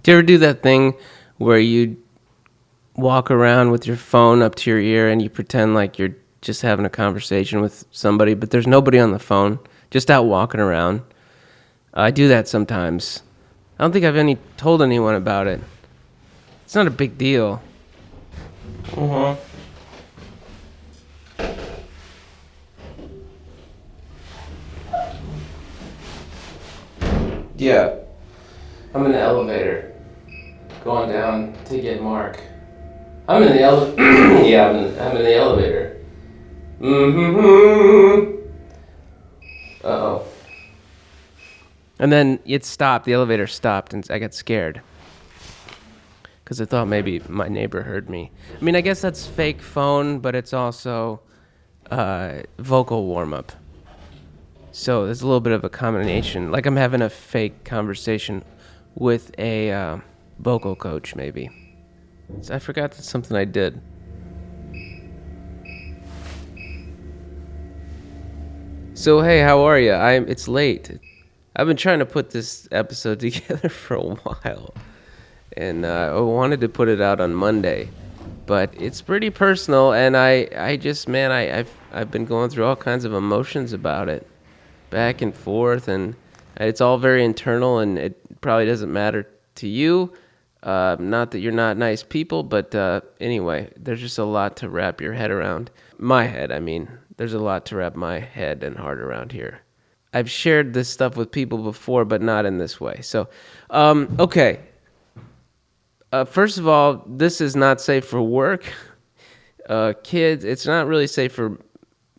Do you ever do that thing where you walk around with your phone up to your ear and you pretend like you're just having a conversation with somebody, but there's nobody on the phone, just out walking around? I do that sometimes. I don't think I've told anyone about it. It's not a big deal. Uh-huh. Yeah. I'm in the elevator. Going down to get Mark. I'm in the yeah, I'm in the elevator. Uh-oh. And then it stopped. The elevator stopped, and I got scared. Because I thought maybe my neighbor heard me. I mean, I guess that's fake phone, but it's also vocal warm-up. So there's a little bit of a combination. Like I'm having a fake conversation with a vocal coach, maybe. So I forgot that's something I did. So hey, how are you? It's late. I've been trying to put this episode together for a while, and I wanted to put it out on Monday, but it's pretty personal, and I've been going through all kinds of emotions about it, back and forth, and it's all very internal, and it probably doesn't matter to you. Not that you're not nice people, but anyway, there's just a lot to wrap your head around. My head, I mean. There's a lot to wrap my head and heart around here. I've shared this stuff with people before, but not in this way. So, okay. First of all, this is not safe for work. Kids, it's not really safe for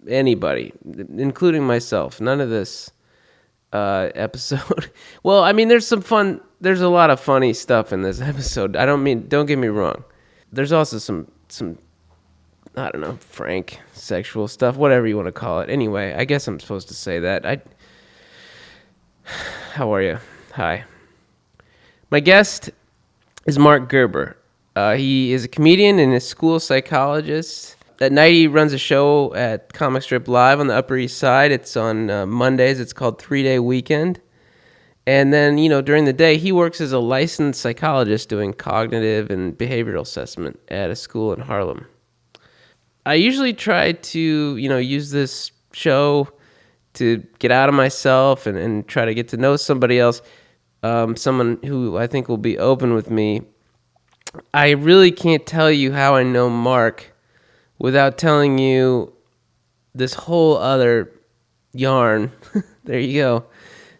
anybody, including myself. None of this episode. Well, I mean, there's a lot of funny stuff in this episode. Don't get me wrong. There's also some I don't know, frank sexual stuff, whatever you want to call it. Anyway, I guess I'm supposed to say that. How are you? Hi. My guest is Marc Gerber. He is a comedian and a school psychologist. At night, he runs a show at Comic Strip Live on the Upper East Side. It's on Mondays. It's called 3-Day Weekend. And then, during the day, he works as a licensed psychologist doing cognitive and behavioral assessment at a school in Harlem. I usually try to, use this show to get out of myself and try to get to know somebody else, someone who I think will be open with me. I really can't tell you how I know Mark without telling you this whole other yarn, there you go,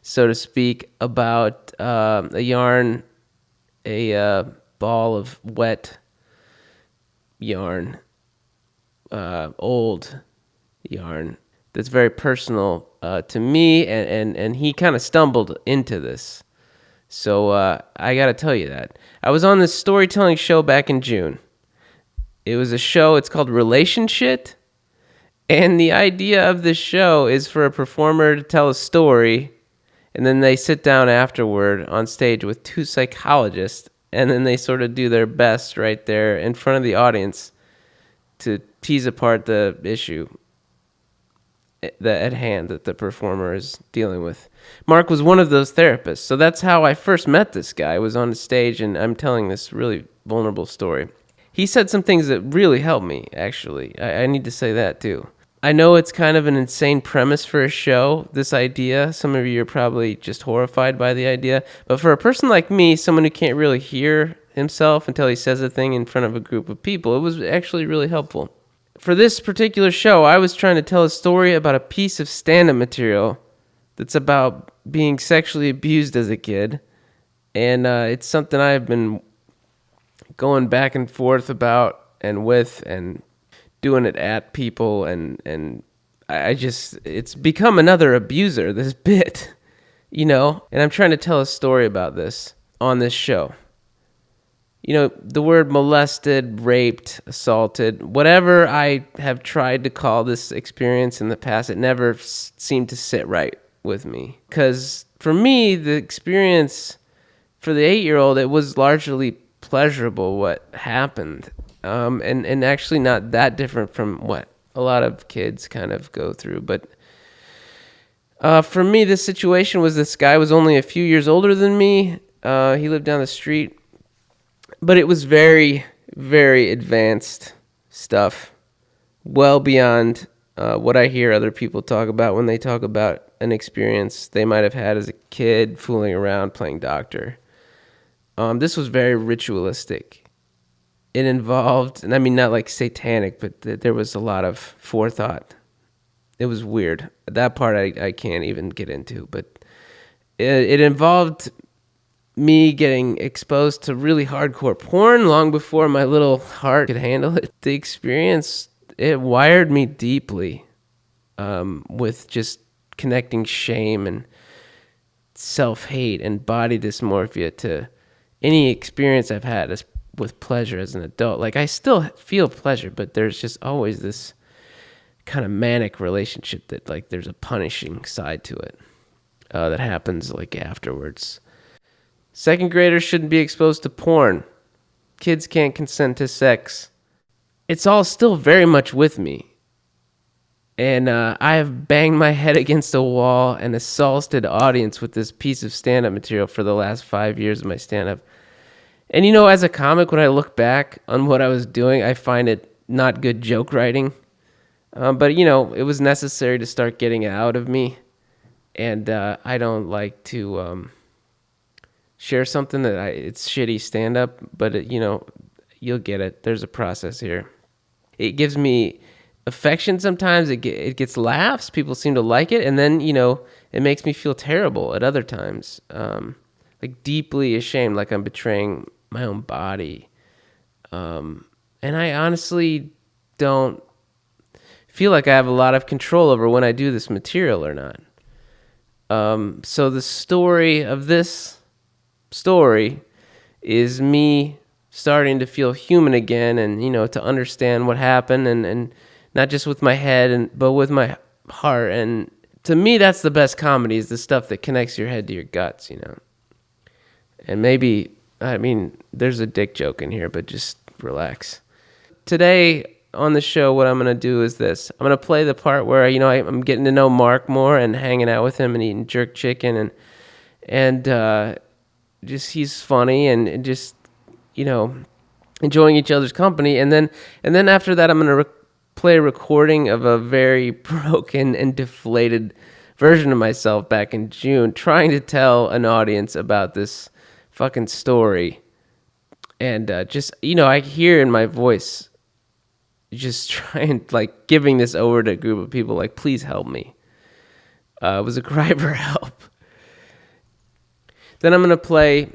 so to speak, about a yarn, a ball of wet yarn. Old yarn that's very personal to me, and he kind of stumbled into this. So I got to tell you that. I was on this storytelling show back in June. It was a show, it's called Relationshit, and the idea of this show is for a performer to tell a story, and then they sit down afterward on stage with two psychologists, and then they sort of do their best right there in front of the audience to tease apart the issue at hand that the performer is dealing with. Mark was one of those therapists, so that's how I first met this guy. I was on the stage, and I'm telling this really vulnerable story. He said some things that really helped me, actually. I need to say that, too. I know it's kind of an insane premise for a show, this idea. Some of you are probably just horrified by the idea, but for a person like me, someone who can't really hear himself until he says a thing in front of a group of people, it was actually really helpful. For this particular show, I was trying to tell a story about a piece of stand-up material that's about being sexually abused as a kid, and it's something I've been going back and forth about and with and doing it at people, and it's become another abuser, this bit, and I'm trying to tell a story about this on this show. The word molested, raped, assaulted, whatever I have tried to call this experience in the past, it never seemed to sit right with me. Because for me, the experience for the 8-year-old, it was largely pleasurable what happened. And actually not that different from what a lot of kids kind of go through. But for me, the situation was this guy was only a few years older than me. He lived down the street. But it was very, very advanced stuff. Well beyond what I hear other people talk about when they talk about an experience they might have had as a kid fooling around playing doctor. This was very ritualistic. It involved, and I mean not like satanic, but there was a lot of forethought. It was weird. That part I can't even get into, but it involved me getting exposed to really hardcore porn long before my little heart could handle it. The experience, it wired me deeply with just connecting shame and self-hate and body dysmorphia to any experience I've had with pleasure as an adult. Like, I still feel pleasure, but there's just always this kind of manic relationship that, like, there's a punishing side to it that happens, like, afterwards. Second graders shouldn't be exposed to porn. Kids can't consent to sex. It's all still very much with me. And I have banged my head against a wall and assaulted audience with this piece of stand-up material for the last 5 years of my stand-up. And, as a comic, when I look back on what I was doing, I find it not good joke writing. But, it was necessary to start getting it out of me. And I don't like to share something that it's shitty stand-up, but, you'll get it. There's a process here. It gives me affection sometimes. It gets laughs. People seem to like it. And then, it makes me feel terrible at other times. Like deeply ashamed, like I'm betraying my own body. And I honestly don't feel like I have a lot of control over when I do this material or not. So the story of this story is me starting to feel human again and, to understand what happened and not just with my head but with my heart. And to me, that's the best comedy, is the stuff that connects your head to your guts, And maybe, there's a dick joke in here, but just relax. Today on the show, what I'm going to do is this. I'm going to play the part where, I'm getting to know Marc more and hanging out with him and eating jerk chicken and just he's funny and just, enjoying each other's company. And then after that, I'm going to play a recording of a very broken and deflated version of myself back in June, trying to tell an audience about this fucking story. And just, I hear in my voice just trying, like, giving this over to a group of people, like, please help me. It was a cry for help. Then I'm going to play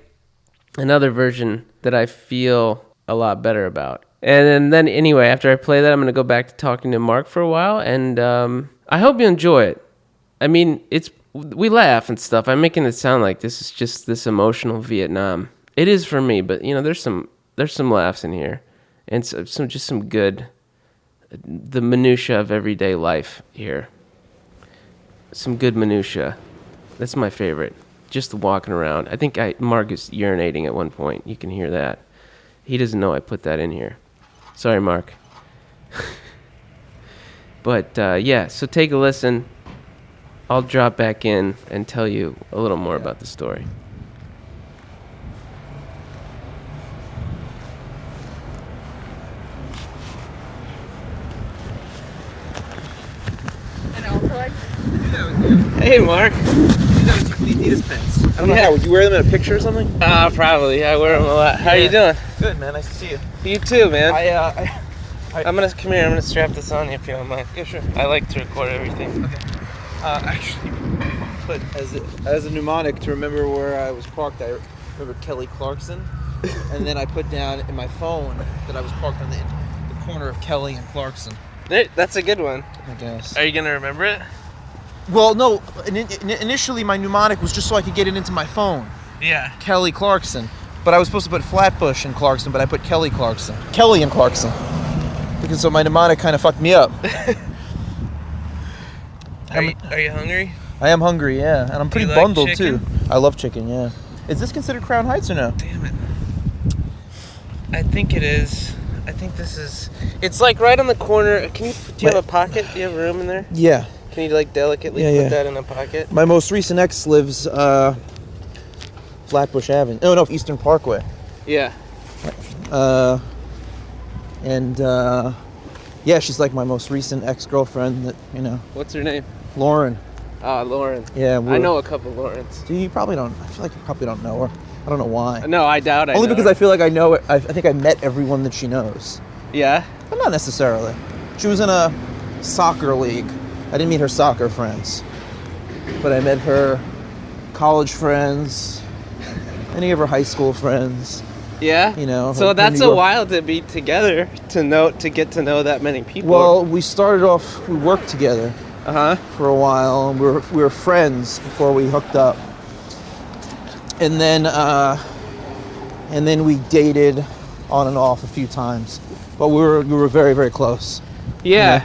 another version that I feel a lot better about. And then anyway, after I play that, I'm going to go back to talking to Marc for a while. And I hope you enjoy it. We laugh and stuff. I'm making it sound like this is just this emotional Vietnam. It is for me, but, there's some laughs in here. And some good, the minutia of everyday life here. Some good minutia. That's my favorite. Just walking around. I think Marc is urinating at one point. You can hear that. He doesn't know I put that in here. Sorry, Marc. But so take a listen. I'll drop back in and tell you a little more about the story. Hey, Marc. Adidas pants. I don't know how. Would you wear them in a picture or something? Probably. I wear them a lot. How you doing? Good, man. Nice to see you. You too, man. I'm gonna come here. I'm gonna strap this on you if you don't mind. Yeah, sure. I like to record everything. Okay. Actually, but as a mnemonic to remember where I was parked, I remember Kelly Clarkson, and then I put down in my phone that I was parked on the corner of Kelly and Clarkson. That's a good one. I guess. Are you gonna remember it? Well, no. Initially, my mnemonic was just so I could get it into my phone. Yeah. Kelly Clarkson. But I was supposed to put Flatbush and Clarkson, but I put Kelly Clarkson. Kelly and Clarkson. Because so my mnemonic kind of fucked me up. Are you hungry? I am hungry, yeah. And I'm pretty bundled, chicken? too. I love chicken, yeah. Is this considered Crown Heights or no? Damn it. I think it is. I think this is... It's like right on the corner. Do you have a pocket? Do you have room in there? Yeah. Can you like delicately put that in a pocket? My most recent ex lives Flatbush Avenue. No, Eastern Parkway. Yeah. Yeah, she's like my most recent ex-girlfriend that, What's her name? Lauren. Ah, Lauren. Yeah. I know a couple Laurens. Do you probably don't? I feel like you probably don't know her. I don't know why. No, I doubt I Only know because her. I feel like I know it. I think I met everyone that she knows. Yeah? But not necessarily. She was in a soccer league. I didn't meet her soccer friends. But I met her college friends, any of her high school friends. Yeah? So her that's a while to be together, to get to know that many people. Well, we started off, we worked together for a while, and we were friends before we hooked up. And then we dated on and off a few times. But we were very, very close. Yeah.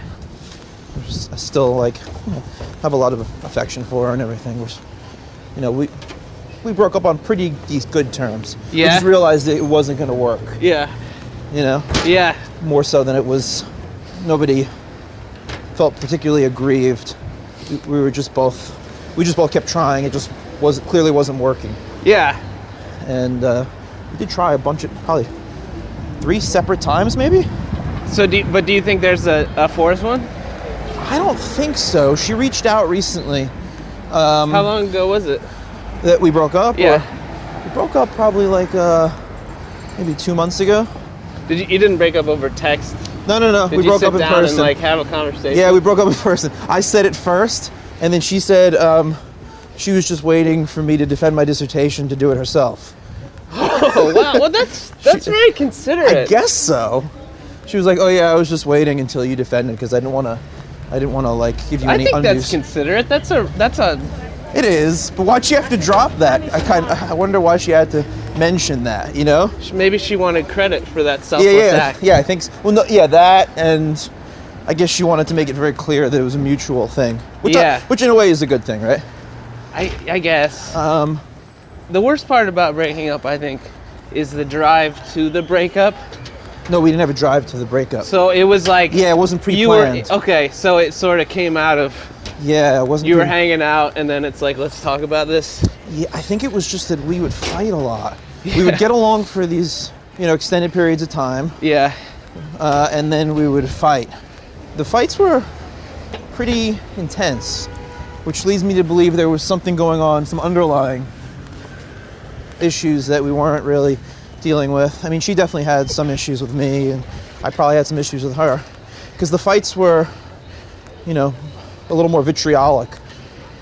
I still have a lot of affection for her and everything. We broke up on pretty good terms. Yeah. We just realized that it wasn't going to work. Yeah. Yeah. More so than it was. Nobody felt particularly aggrieved. We just both kept trying. It just clearly wasn't working. Yeah. And we did try a bunch of, probably 3 separate times, maybe. So, do you think there's a fourth one? I don't think so. She reached out recently. How long ago was it? That we broke up? Yeah. We broke up probably maybe 2 months ago. You didn't break up over text? No. Did We you broke sit up in down person. and have a conversation? Yeah, we broke up in person. I said it first, and then she said she was just waiting for me to defend my dissertation to do it herself. Oh wow! Well, that's very considerate. I guess so. She was like, "Oh yeah, I was just waiting until you defended because I didn't want to give you any I think undue." that's considerate. That's a. It is, but why'd she have to drop that? I wonder why she had to mention that. Maybe she wanted credit for that selfless act. Yeah, I think so. Well, no, yeah, that, and I guess she wanted to make it very clear that it was a mutual thing. Which in a way is a good thing, right? I guess. The worst part about breaking up, I think, is the drive to the breakup. No, we didn't have a drive to the breakup. So it was like... Yeah, it wasn't pre-planned. Okay, so it sort of came out of... Yeah, it wasn't... You were hanging out, and then it's like, let's talk about this. Yeah, I think it was just that we would fight a lot. Yeah. We would get along for these, extended periods of time. Yeah. And then we would fight. The fights were pretty intense, which leads me to believe there was something going on, some underlying issues that we weren't really dealing with. I mean, she definitely had some issues with me, and I probably had some issues with her, because the fights were, a little more vitriolic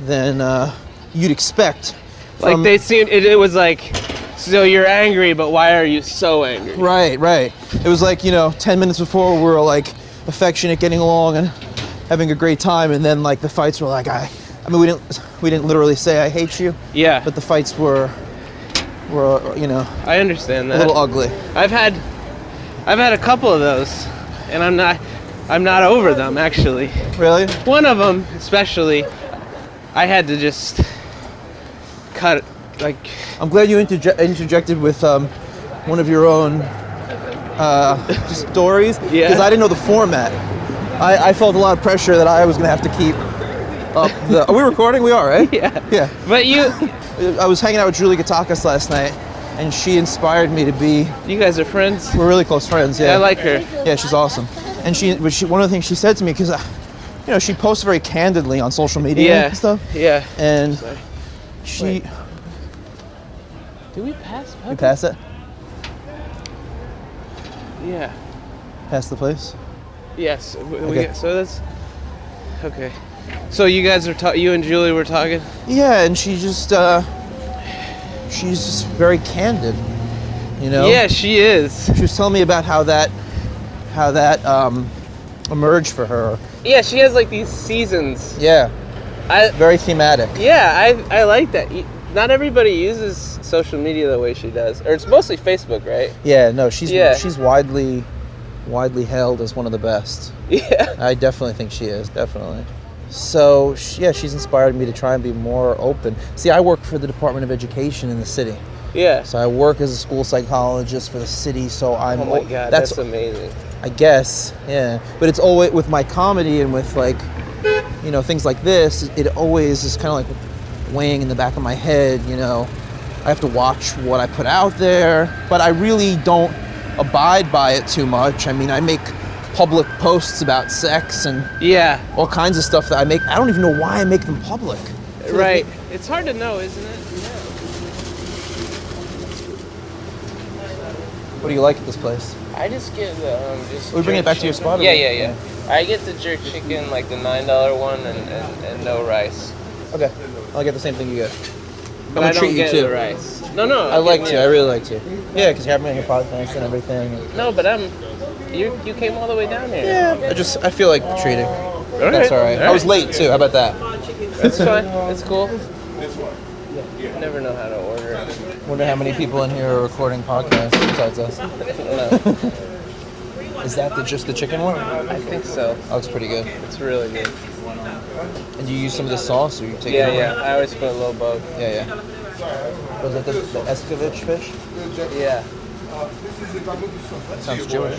than you'd expect. Like they seemed, it was like, so you're angry, but why are you so angry? Right. It was like, 10 minutes before we were like affectionate, getting along and having a great time, and then like the fights were like, I mean, we didn't literally say I hate you. Yeah. But the fights were I understand that. A little ugly. I've had a couple of those, and I'm not over them, actually. Really? One of them, especially, I had to just cut, I'm glad you interjected with one of your own stories. Yeah. Because I didn't know the format. I felt a lot of pressure that I was going to have to keep up the... Are we recording? We are, right? Yeah. Yeah. But I was hanging out with Julie Gatakis last night, and she inspired me to be... You guys are friends? We're really close friends, yeah. I like her. Yeah, she's awesome. And one of the things she said to me, because she posts very candidly on social media and stuff. Yeah. And Wait. Do we pass? We pass it? Yeah. Past the place? Yes. Okay. So that's... Okay. So you guys you and Julie were talking? Yeah, and she's just very candid, Yeah, she is. She was telling me about how that emerged for her. Yeah, she has like these seasons. Yeah. Very thematic. Yeah, I like that. Not everybody uses social media the way she does, or it's mostly Facebook, right? Yeah, no, she's widely hailed as one of the best. Yeah. I definitely think she is, definitely. So, she's inspired me to try and be more open. See, I work for the Department of Education in the city. Yeah. So I work as a school psychologist for the city, so I'm... Oh my God, that's amazing. I guess, yeah. But it's always, with my comedy and with things like this, it always is kind of like weighing in the back of my head, I have to watch what I put out there, but I really don't abide by it too much. I mean, I make public posts about sex and all kinds of stuff that I make. I don't even know why I make them public. Right. It's hard to know, isn't it? What do you like at this place? I just get We bring it back to your spot? Yeah. I get the jerk chicken, like the $9 one, and no rice. Okay, I'll get the same thing you get. But I don't get the rice. No. I like to. I really like to. Yeah, because you have me on your podcast and everything. No, but you came all the way down here. Yeah. I feel like treating. That's all right. I was late too. How about that? That's fine. It's cool. You never know how to order. Wonder how many people in here are recording podcasts besides us. Is that just the chicken one? I think so. That looks pretty good. It's really good. And do you use some of the sauce, or you take it? Yeah. I always put a little both. Yeah. Was that the Escovitch fish? Yeah. Sounds Jewish.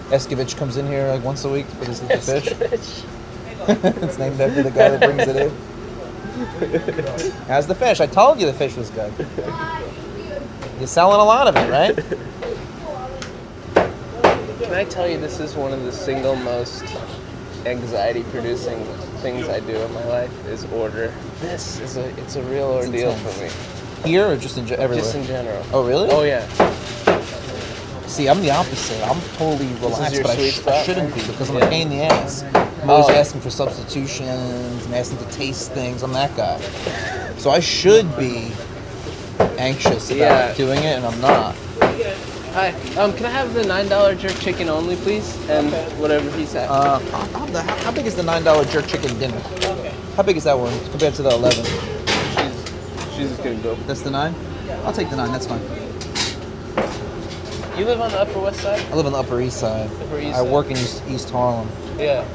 Escovitch comes in here like once a week for this fish. It's named after the guy that brings it in. How's the fish? I told you the fish was good. You're selling a lot of it, right? Can I tell you, this is one of the single most anxiety-producing things I do in my life is order. It's a real ordeal for me. Here or just everywhere? Just in general. Oh, really? Oh, yeah. See, I'm the opposite. I'm totally relaxed, your but sweet spot? I shouldn't be because I'm a pain in the ass. I'm always asking for substitutions and asking to taste things. I'm that guy. So I should be anxious about doing it, and I'm not. Hi. Can I have the $9 jerk chicken only, please? And whatever he's at. How big is the $9 jerk chicken dinner? How big is that one compared to the 11? She's just gonna go. That's the 9? I'll take the 9. That's fine. You live on the Upper West Side? I live on the Upper East Side. I work in East Harlem. Yeah.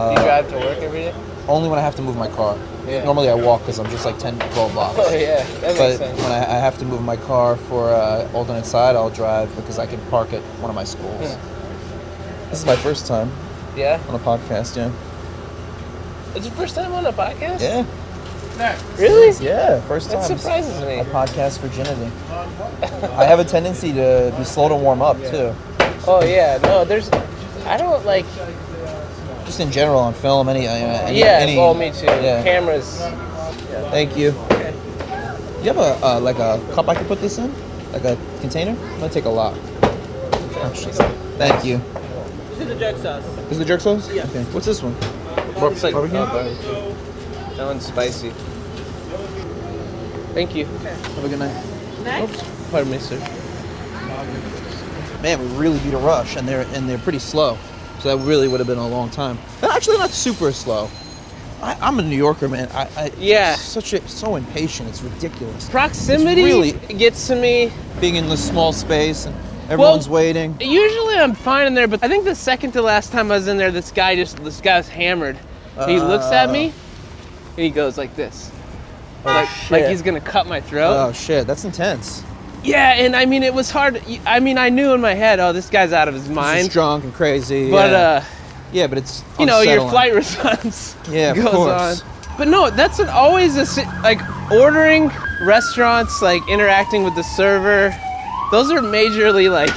You drive to work every day? Only when I have to move my car. Yeah. Normally I walk because I'm just like 10, 12 blocks. Oh, yeah. That makes sense. When I have to move my car for alternate side, I'll drive because I can park at one of my schools. Yeah. This is my first time Yeah? on a podcast, yeah. It's your first time on a podcast? Yeah. Really? Yeah, first time. That surprises me. A podcast virginity. I have a tendency to be slow to warm up, too. Oh, yeah. No, I don't like... Just in general on film, any well, me too. Yeah. Cameras. Thank you. Okay. You have a cup I could put this in? Like a container? I'm gonna take a lot. Thank you. This is the jerk sauce. This is the jerk sauce? Yeah. Okay. What's this one? Barbecue? That one's spicy. Thank you. Have a good night. Oops. Pardon me, sir. Man, we really beat a rush, and they're pretty slow. So that really would have been a long time. They're actually not super slow. I'm a New Yorker, man. So impatient. It's ridiculous. Proximity gets to me. Being in this small space and everyone's waiting. Usually I'm fine in there, but I think the second to last time I was in there, this guy was hammered. He looks at me and he goes like this. Like he's gonna cut my throat. Oh shit, that's intense. Yeah, and I mean, it was hard. I mean, I knew in my head, oh, this guy's out of his mind. He's drunk and crazy. But, yeah, but it's your flight response goes on. But no, that's always like ordering restaurants, like interacting with the server. Those are majorly like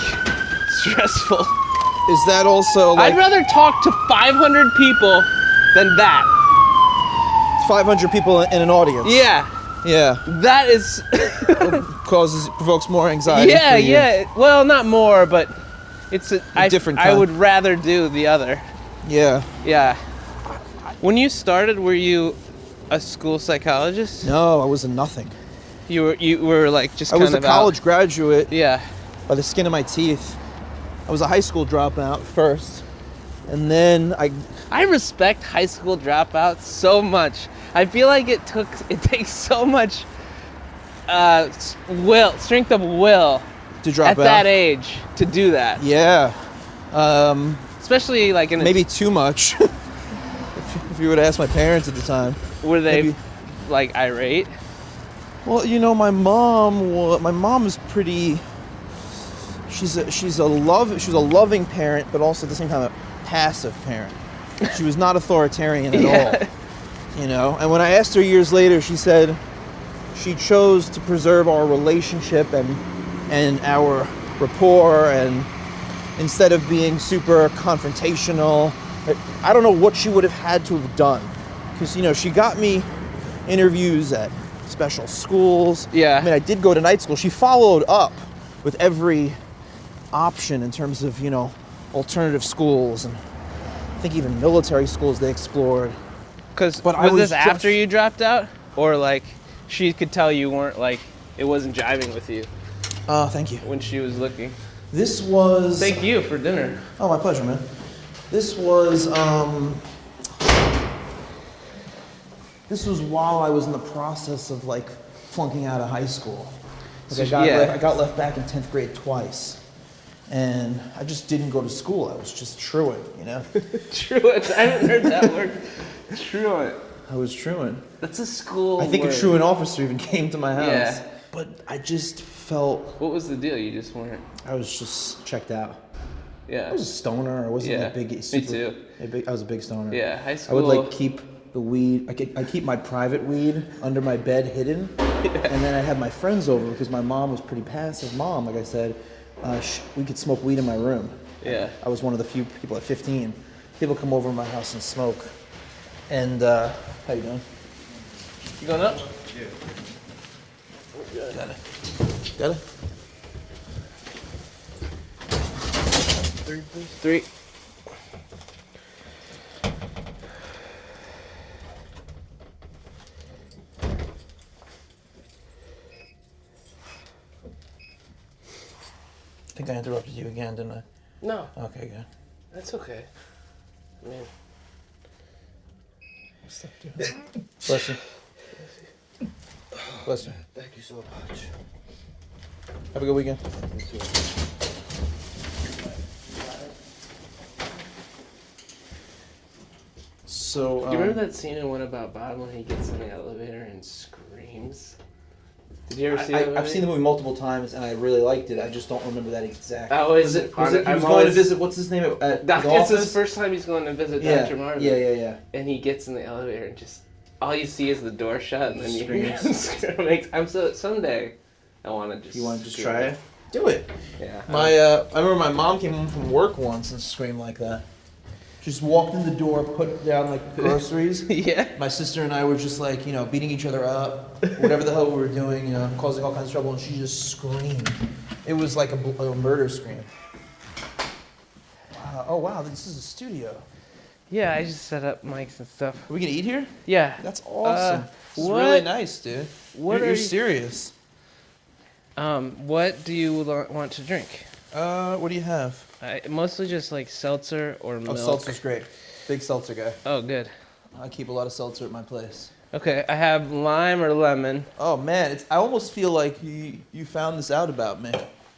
stressful. Is that also like... I'd rather talk to 500 people than that. 500 people in an audience. Yeah. Yeah. That is... provokes more anxiety. Yeah, yeah. Well, not more, but it's a different kind. I would rather do the other. Yeah. Yeah. When you started, were you a school psychologist? No, I was a nothing. You were like just kind of I was a college graduate. Yeah. By the skin of my teeth. I was a high school dropout first. And then I respect high school dropouts so much. I feel like it takes so much strength of will to drop at out that age to do that. Yeah. Especially like in maybe too much. if you would have asked my parents at the time. Were they like irate? Well, you know, my mom is pretty. She's a loving parent, but also at the same time a passive parent. She was not authoritarian at all. You know, and when I asked her years later, she said, she chose to preserve our relationship and our rapport, and instead of being super confrontational, I don't know what she would have had to have done, because she got me interviews at special schools. Yeah. I mean, I did go to night school. She followed up with every option in terms of alternative schools, and I think even military schools they explored. Because But was this after you dropped out, or like she could tell you weren't like it wasn't jiving with you Thank you. when she was looking? This was. Thank you for dinner. Oh, my pleasure, man. This was while I was in the process of like flunking out of high school. Like I got left back in 10th grade twice. And I just didn't go to school. I was just truant, Truant. I haven't heard that word. Truant. I was truant. That's a school I think word. a truant officer even came to my house. Yeah. But I just felt What was the deal? You just weren't. I was just checked out. Yeah. I was a stoner. I wasn't Yeah. a big Me super. too. I was a big stoner. Yeah. High I school. would like keep the weed. I keep my private weed under my bed hidden, and then I had my friends over because my mom was pretty passive. Mom, like I said, we could smoke weed in my room. Yeah. I was one of the few people at 15. People come over to my house and smoke. And how you doing? You going up? Yeah. Got it. 3, please. 3. I think I interrupted you again, didn't I? No, Okay, good. that's okay. I mean, Bless you. Bless you. Thank you so much. Have a good weekend. So, do you remember that scene in What About Bob when he gets in the elevator and screams? Did you ever see that movie? I've seen the movie multiple times and I really liked it. I just don't remember that exact. I always Was it, part was of- it, he was I'm going to always- visit, what's his name? At Doc, his it's office? his first time he's going to visit Yeah, Dr. Marvin. yeah. And he gets in the elevator and just all you see is the door shut, and then you hear him Screams. scream. I'm so someday I want to just. You want to just scream. try it? Do it. Yeah. I remember my mom came home from work once and screamed like that. Just walked in the door, put down like groceries. Yeah. My sister and I were just like, beating each other up, whatever the hell we were doing, causing all kinds of trouble, and she just screamed. It was like a murder scream. Wow. Oh wow, this is a studio. Yeah, I just set up mics and stuff. Are we gonna eat here? Yeah. That's awesome. This is what- really nice, dude. what you're are you- serious? What do you want to drink? What do you have? Mostly just like seltzer or milk. Oh, seltzer's great. Big seltzer guy. Oh, good. I keep a lot of seltzer at my place. Okay, I have lime or lemon. Oh man, I almost feel like you found this out about me.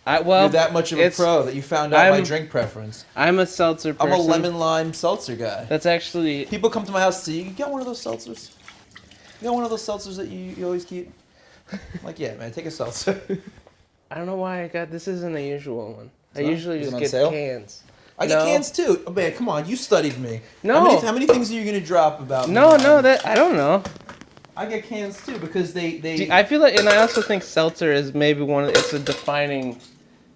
Well, You're that much of a pro that you found out my drink preference. I'm a seltzer person. I'm a lemon lime seltzer guy. That's actually. People come to my house and say, "You got one of those seltzers? You got one of those seltzers that you always keep?" I'm like, yeah, man, take a seltzer. I don't know why I got this. Isn't a usual one. I not? usually Is it just on get sale? cans. I get cans too. Oh, man, come on, you studied me. No. How many things are you gonna drop about me? No, that I don't know. I get cans too because they. I feel like, and I also think seltzer is maybe it's a defining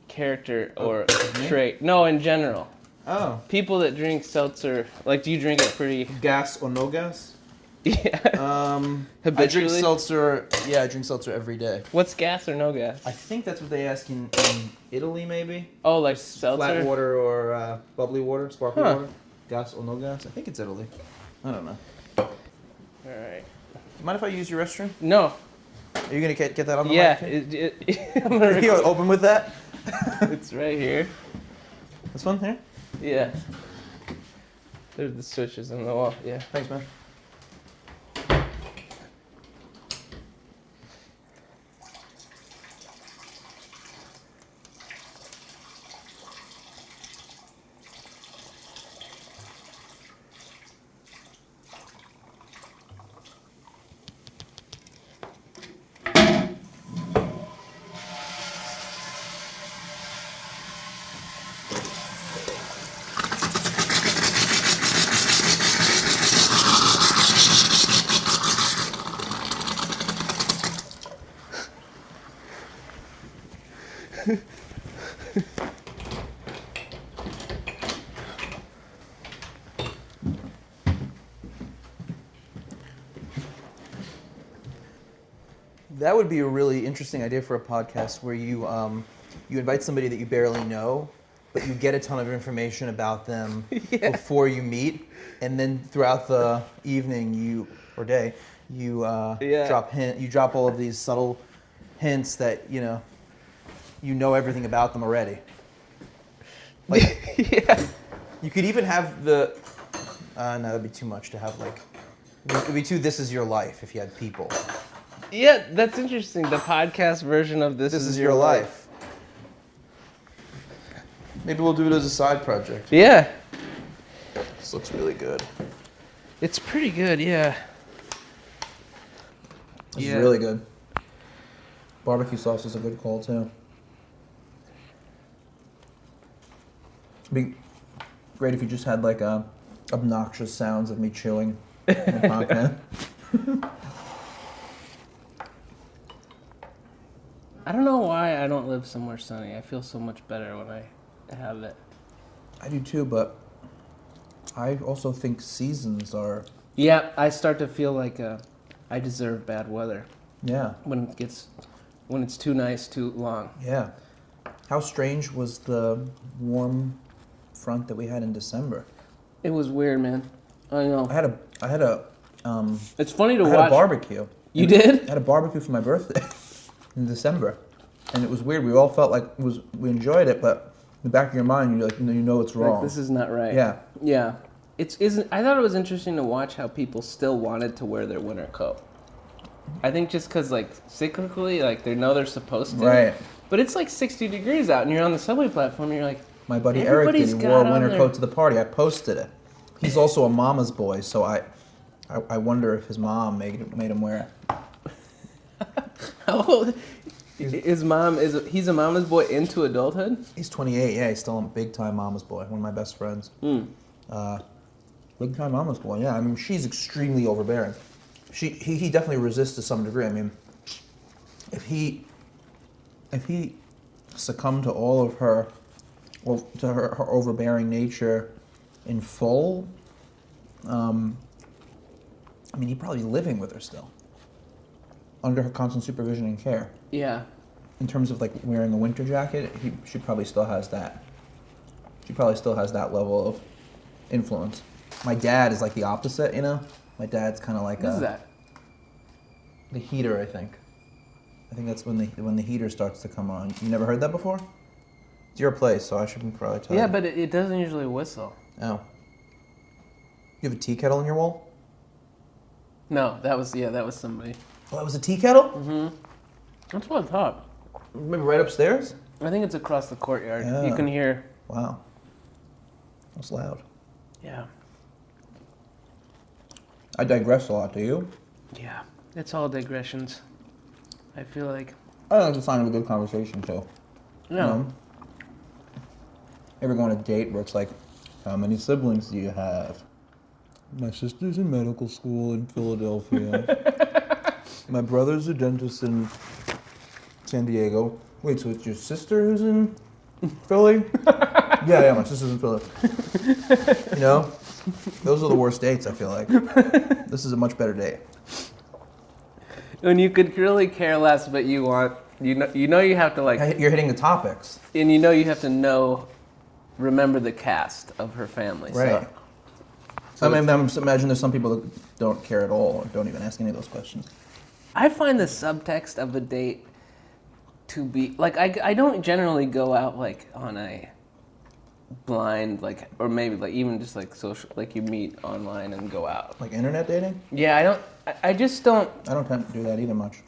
character or trait. No, in general, Oh. people that drink seltzer, like, do you drink it pretty? Gas or no gas? Yeah. I I drink Habitually? seltzer. Yeah, I drink seltzer every day. What's gas or no gas? I think that's what they ask in Italy, maybe. Oh, like seltzer. Flat water or bubbly water, sparkling Huh. water. Gas or no gas? I think it's Italy. I don't know. All right. Mind if I use your restroom? No. Are you gonna get that on the Yeah. mic? I'm gonna Are you open with that? It's right here. This one here? Yeah. There's the switches on the wall. Yeah. Thanks, man. That would be a really interesting idea for a podcast where you invite somebody that you barely know, but you get a ton of information about them before you meet, and then throughout the evening or day you drop all of these subtle hints that you know everything about them already. Like, you could even have the. No, that'd be too much to have. Like, it'd be too. This is your life if you had people. Yeah, that's interesting. The podcast version of This Is Your Life. Maybe we'll do it as a side project. Yeah. This looks really good. It's pretty good, yeah. This is really good. Barbecue sauce is a good call, too. It'd be great if you just had, like, obnoxious sounds of me chewing in the podcast. I don't know why I don't live somewhere sunny. I feel so much better when I have it. I do too, but I also think seasons are... Yeah, I start to feel like I deserve bad weather. Yeah. When it's too nice, too long. Yeah. How strange was the warm front that we had in December? It was weird, man. I know. I had a It's funny to watch. I had a barbecue. You did? I had a barbecue for my birthday in December, and it was weird. We all felt like we enjoyed it, but in the back of your mind, you're like, you know it's wrong. Like, this is not right. Yeah. Yeah. I thought it was interesting to watch how people still wanted to wear their winter coat. I think just because, like, cyclically, like, they know they're supposed to. Right. But it's like 60 degrees out, and you're on the subway platform, and you're like, my buddy Eric did. He wore a winter coat to the party. I posted it. He's also a mama's boy, so I wonder if his mom made him wear it. How old? His mom he's a mama's boy into adulthood? He's 28, yeah, he's still a big time mama's boy, one of my best friends. Big time mama's boy, yeah. I mean, she's extremely overbearing. He definitely resists to some degree. I mean, if he succumbed to all of her, well, to her overbearing nature in full, I mean, he'd probably be living with her still, under her constant supervision and care. Yeah. In terms of, like, wearing a winter jacket, she probably still has that. She probably still has that level of influence. My dad is, like, the opposite, you know? My dad's kind of like What is that? The heater, I think. I think that's when the heater starts to come on. You never heard that before? It's your place, so I should probably tell you. Yeah, but it doesn't usually whistle. Oh. You have a tea kettle on your wall? No, that was somebody. Oh, that was a tea kettle? Mm-hmm. That's what I thought. Maybe right upstairs? I think it's across the courtyard. Yeah. You can hear. Wow. That's loud. Yeah. I digress a lot, do you? Yeah. It's all digressions. I feel like. I think it's a sign of a good conversation, too. No. You know? Ever go on a date where it's like, how many siblings do you have? My sister's in medical school in Philadelphia. My brother's a dentist in San Diego. Wait, so it's your sister who's in Philly? Yeah, my sister's in Philly. You know? Those are the worst dates, I feel like. This is a much better date. When you could really care less, but you want, you know you have to, like... You're hitting the topics. And you know you have to remember the cast of her family. Right. So I mean, imagine there's some people that don't care at all or don't even ask any of those questions. I find the subtext of a date to be, like, I don't generally go out, like, on a blind, like, or maybe, like, even just, like, social, like, you meet online and go out. Like internet dating? Yeah, I just don't. I don't tend to do that either much.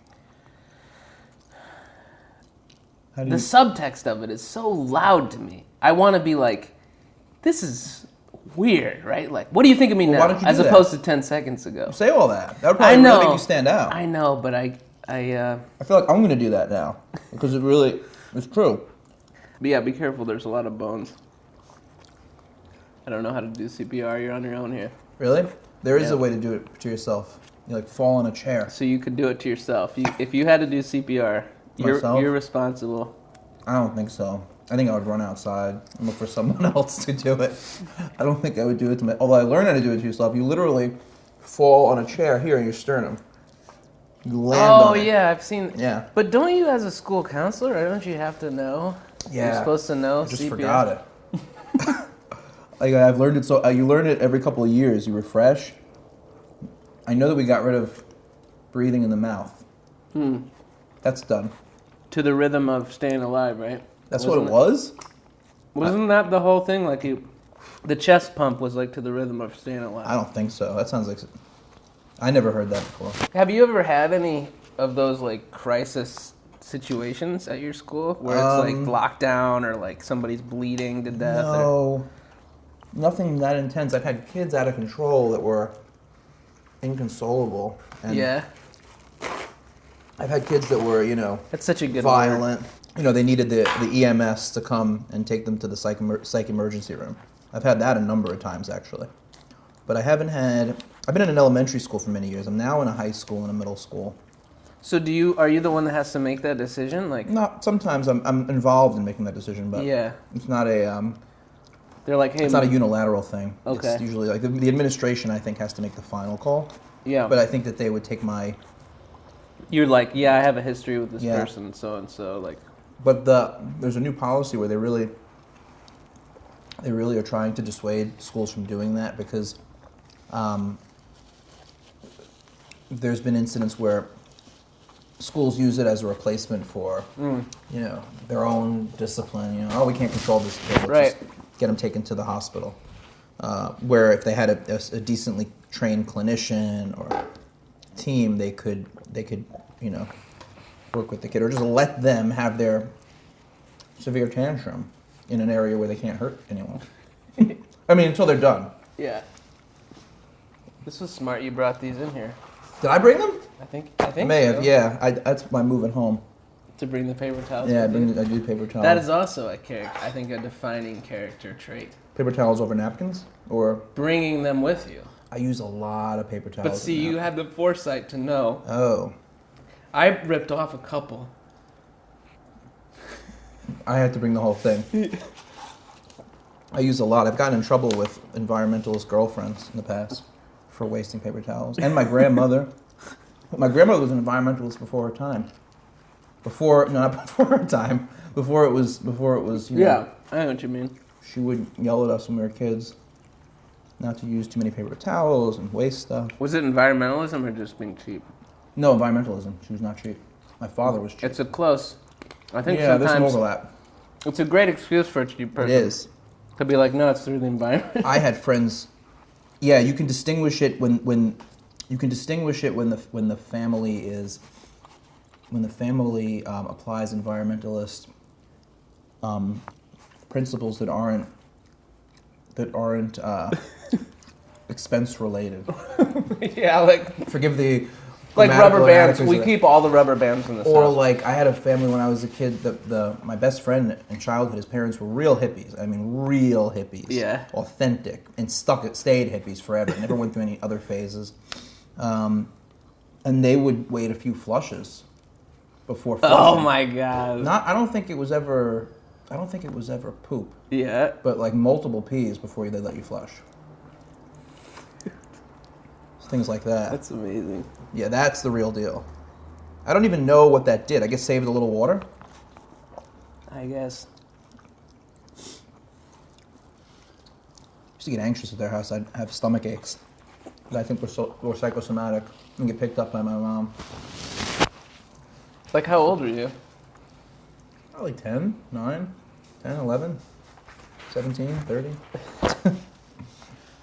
The subtext of it is so loud to me. I want to be like, this is weird, right? Like, what do you think of me now? As opposed to 10 seconds ago. Say all that. That would probably really make you stand out. I know, but I feel like I'm going to do that now because it's true. But yeah, be careful. There's a lot of bones. I don't know how to do CPR. You're on your own here. Really? There is a way to do it to yourself. You, like, fall in a chair. So you could do it to yourself. If you had to do CPR, you're responsible. I don't think so. I think I would run outside and look for someone else to do it. I don't think I would do it to me. Although I learned how to do it to yourself. You literally fall on a chair here in your sternum. You land on it. Yeah, I've seen. Yeah. But don't you, as a school counselor, don't you have to know? Yeah. You're supposed to know. I just CPR. forgot it. Like I've learned it, so you learn it every couple of years. You refresh. I know that we got rid of breathing in the mouth. That's done. To the rhythm of staying alive, right? That's what it was? Wasn't that the whole thing? Like the chest pump was like to the rhythm of staying alive. I don't think so. That sounds like... I never heard that before. Have you ever had any of those like crisis situations at your school where it's like lockdown or like somebody's bleeding to death? No. Nothing that intense. I've had kids out of control that were inconsolable. And Yeah. I've had kids that were, That's such a good violent. They needed the EMS to come and take them to the psych emergency room. I've had that a number of times, actually. But I haven't had... I've been in an elementary school for many years. I'm now in a high school and a middle school. So are you the one that has to make that decision? Like, Not sometimes I'm involved in making that decision, but yeah, it's not a they're like, hey, it's not a unilateral thing. Okay. It's usually like the administration, I think, has to make the final call. yeah. But I think that they would take my... You're like, yeah, I have a history with this Yeah. person, so and so, like. But there's a new policy where they really are trying to dissuade schools from doing that because there's been incidents where schools use it as a replacement for, their own discipline. We can't control this kid. Let's just get them taken to the hospital. Where if they had a decently trained clinician or team, they could work with the kid or just let them have their severe tantrum in an area where they can't hurt anyone. I mean, until they're done. Yeah. This was smart. You brought these in here. Did I bring them? I think. I may so. have. Yeah, that's my moving home. To bring the paper towels. Yeah, I with you? do paper towels. That is also a character. I think a defining character trait. Paper towels over napkins, or Bringing them with you. I use a lot of paper towels. But see, you had the foresight to know. Oh, I ripped off a couple. I had to bring the whole thing. I use a lot. I've gotten in trouble with environmentalist girlfriends in the past for wasting paper towels, and my grandmother. My grandmother was an environmentalist before her time. Not before her time. Before it was. Yeah, I know what you mean. She would yell at us when we were kids not to use too many paper towels and waste stuff. Was it environmentalism or just being cheap? No, environmentalism. She was not cheap. My father was cheap. It's a close. I think Yeah, there's some sometimes overlap. it's a great excuse for a cheap person. It is. To be like, no, it's through the environment. I had friends. Yeah, you can distinguish it when the family applies environmentalist principles that aren't expense related. Yeah, like Forgive the like rubber grammatical bands. inaccuracies We of keep all the rubber bands in the Or house. like I had a family when I was a kid. My best friend in childhood, his parents were real hippies. I mean, real hippies. Yeah. Authentic and stayed hippies forever. Never went through any other phases. And they would wait a few flushes before flushing. Oh my god. I don't think it was ever poop, Yeah. but like multiple pees before they let you flush. Things like that. That's amazing. Yeah, that's the real deal. I don't even know what that did. I guess saved a little water. I guess. I used to get anxious at their house. I'd have stomach aches that I think were psychosomatic and get picked up by my mom. Like, how old were you? Probably 10, 9, 10, 11, 17, 30.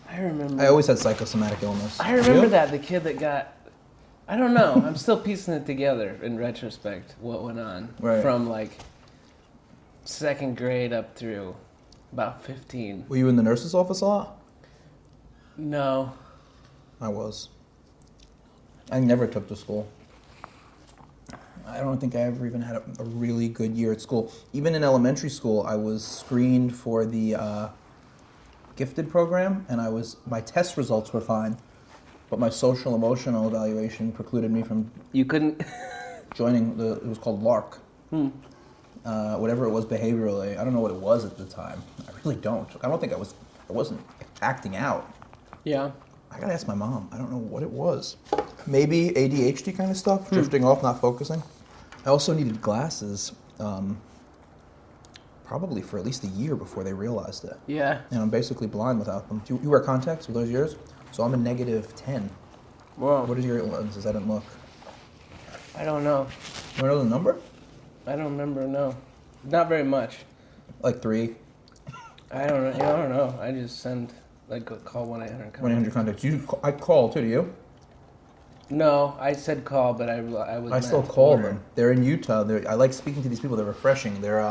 I remember. I always had psychosomatic illness. I remember You? that, the kid that got, I don't know, I'm still piecing it together in retrospect, what went on. Right. From like second grade up through about 15. Were you in the nurse's office a lot? No. I was. I never took to school. I don't think I ever even had a really good year at school. Even in elementary school, I was screened for the gifted program, and my test results were fine, but my social emotional evaluation precluded me from You couldn't? joining it was called LARC. Whatever it was behaviorally. I don't know what it was at the time. I really don't. I don't think I wasn't acting out. Yeah. I gotta ask my mom. I don't know what it was. Maybe ADHD kind of stuff, drifting off, not focusing. I also needed glasses, probably for at least a year before they realized it. Yeah. And I'm basically blind without them. Do you wear contacts with those years? So I'm a -10. Whoa. What is your lenses? I didn't look. I don't know. You want to know the number? I don't remember, no. Not very much. Like 3. I don't know. I just send, call 1-800. 1-800 contacts. I call too, do you? No, I said call, but I was. I still call them. They're in Utah. I like speaking to these people. They're refreshing. They're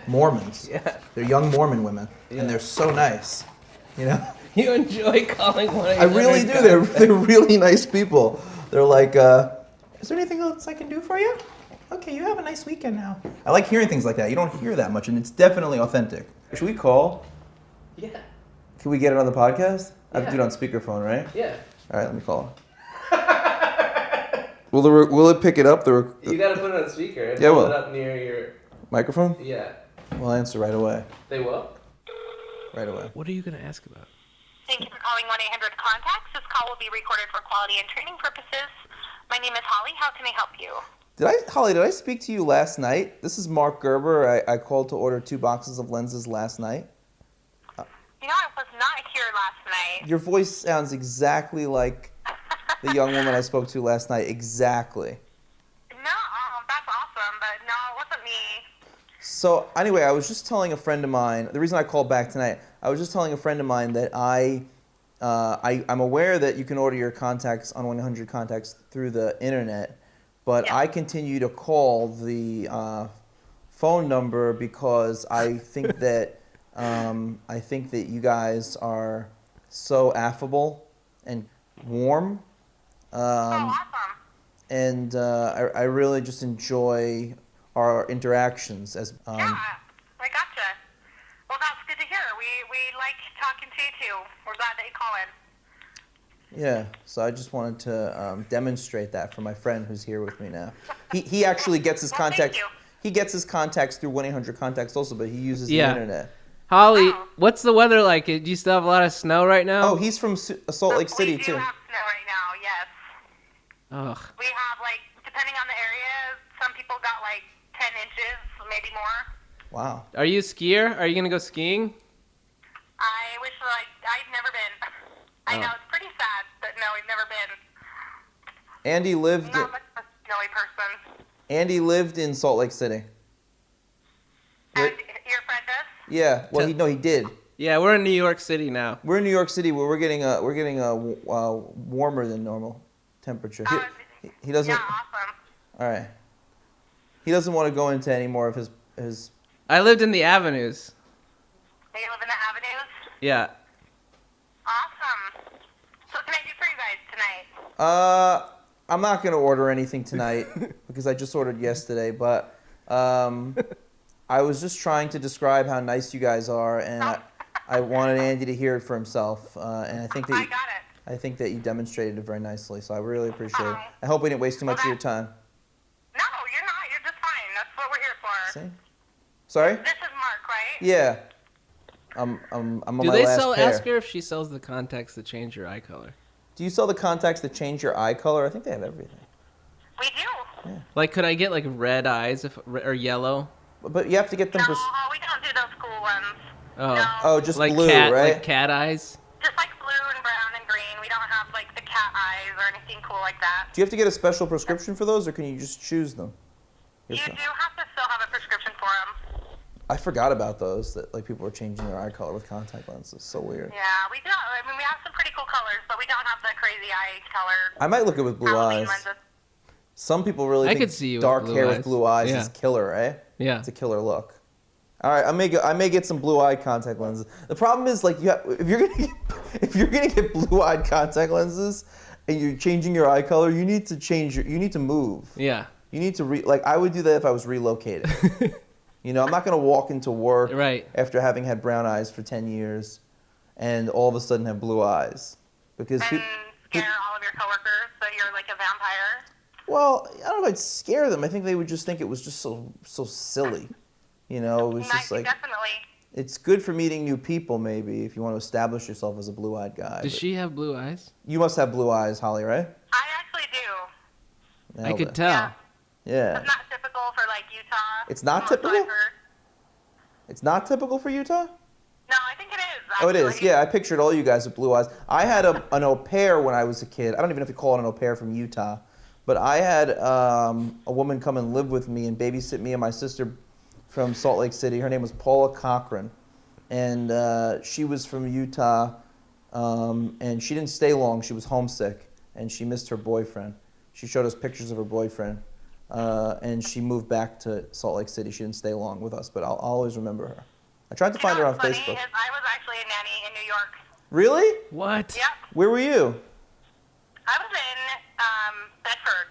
Mormons. Yeah. They're young Mormon women, and they're so nice. You know. You enjoy calling 1-800. I really do. They're really nice people. They're like, is there anything else I can do for you? Okay, you have a nice weekend now. I like hearing things like that. You don't hear that much, and it's definitely authentic. Should we call? Yeah. Can we get it on the podcast? I have to Yeah. do it on speakerphone, right? Yeah. All right, let me call. Will it pick it up? You gotta put it on speaker and Yeah, hold well. it up near your. Microphone? Yeah. We'll answer right away. They will? Right away. What are you gonna ask about? Thank you for calling 1-800 Contacts. This call will be recorded for quality and training purposes. My name is Holly. How can I help you? Holly, did I speak to you last night? This is Marc Gerber. I called to order 2 boxes of lenses last night. You know, I was not here last night. Your voice sounds exactly like the young woman I spoke to last night. Exactly. No, that's awesome, but no, it wasn't me. So anyway, I was just telling a friend of mine, the reason I called back tonight, I was just telling a friend of mine that I'm aware that you can order your contacts on 1-800 Contacts through the internet, but Yeah. I continue to call the phone number because I think that you guys are so affable and warm, Awesome. and I really just enjoy our interactions as. Yeah, I gotcha. Well, that's good to hear. We like talking to you too. We're glad that you call in. Yeah, so I just wanted to demonstrate that for my friend who's here with me now. He actually gets his Well, thank contacts. you. He gets his contacts through 1-800 Contacts also, but he uses Yeah. the internet. Holly, Oh. what's the weather like? Do you still have a lot of snow right now? Oh, he's from Salt Lake City we too. do have snow right now, yes. Ugh. We have, depending on the area, some people got 10 inches, maybe more. Wow. Are you a skier? Are you gonna go skiing? I wish I'd never been. I know it's pretty sad, but no, we've never been. Andy lived. Not much of a snowy person. Andy lived in Salt Lake City. And your friend does? Yeah. Well, he did. Yeah, we're in New York City now. We're in New York City, where we're getting a warmer than normal temperature. Oh, He doesn't. yeah, awesome. All right. He doesn't want to go into any more of his. I lived in the avenues. Do you live in the avenues? Yeah. Awesome. So what can I do for you guys tonight? I'm not gonna order anything tonight because I just ordered yesterday. But I was just trying to describe how nice you guys are, and I wanted Andy to hear it for himself. And I think I that got it. I think that you demonstrated it very nicely. So I really appreciate it. Oh. I hope we didn't waste too much of your time. No, you're not. You're just fine. That's what we're here for. See? Sorry? This is Mark, right? Yeah. I'm on Do my they last sell? pair. Ask her if she sells the contacts that change your eye color. Do you sell the contacts that change your eye color? I think they have everything. We do. Like, could I get red eyes or yellow? But you have to get them. No, we don't do those cool ones. Oh. No. Oh, just Like blue, cat, right? like cat eyes. Just blue and brown and green. We don't have the cat eyes or anything cool like that. Do you have to get a special prescription for those, or can you just choose them? You do have to still have a prescription for them. I forgot about those, that people were changing their eye color with contact lenses. So weird. Yeah, we do. I mean, we have some pretty cool colors, but we don't have the crazy eye color. I might look at it with blue Halloween eyes. lenses. Some people really I think could see you with dark blue hair eyes. with blue eyes Yeah. is killer, right? Yeah. It's a killer look. All right, I may get some blue-eyed contact lenses. The problem is if you're gonna get blue-eyed contact lenses and you're changing your eye color, you need to move. Yeah. You need to I would do that if I was relocated. I'm not gonna walk into work Right. after having had brown eyes for 10 years and all of a sudden have blue eyes because. And scare all of your coworkers that you're a vampire. Well, I don't know if I'd scare them. I think they would just think it was just so silly. It was just Definitely. it's good for meeting new people, maybe, if you want to establish yourself as a blue-eyed guy. Does but she have blue eyes? You must have blue eyes, Holly, right? I actually do. I Nailed could it. tell. Yeah. It's not typical for like Utah. It's not That's what I've typical? heard. It's not typical for Utah? No, I think it is. Oh, it is. actually. Yeah, I pictured all you guys with blue eyes. I had an au pair when I was a kid. I don't even know if you call it an au pair from Utah. But I had a woman come and live with me and babysit me and my sister from Salt Lake City. Her name was Paula Cochran. And she was from Utah. And she didn't stay long. She was homesick. And she missed her boyfriend. She showed us pictures of her boyfriend. And she moved back to Salt Lake City. She didn't stay long with us, but I'll always remember her. I tried to find her on what's funny Facebook. is I was actually a nanny in New York. Really? What? Yep. Where were you? I was in Bedford.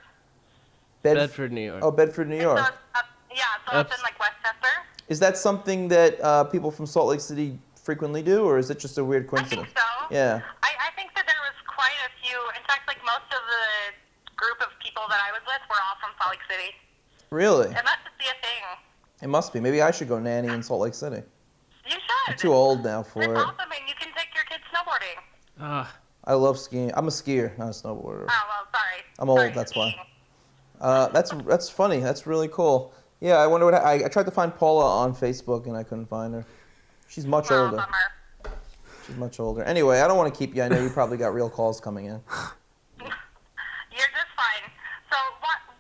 Bedford, New York. Oh, Bedford, New York. So it's in like Westchester. Is that something that people from Salt Lake City frequently do, or is it just a weird I coincidence? think so. Yeah. I think that there was quite a few. In fact, like most of the group of people that I was with were all from Salt Lake City. Really? It must just be a thing. It must be. Maybe I should go nanny in Salt Lake City. You should. I'm too old now for It's it. awesome, and you can take your kids snowboarding. Ah, I love skiing. I'm a skier, not a snowboarder. Oh, well, sorry. I'm old, Sorry, that's why. skiing. That's funny. That's really cool. Yeah, I wonder what I tried to find Paula on Facebook and I couldn't find her. She's much Well, older. bummer. She's much older. Anyway, I don't want to keep you. I know you probably got real calls coming in. You're just fine. So,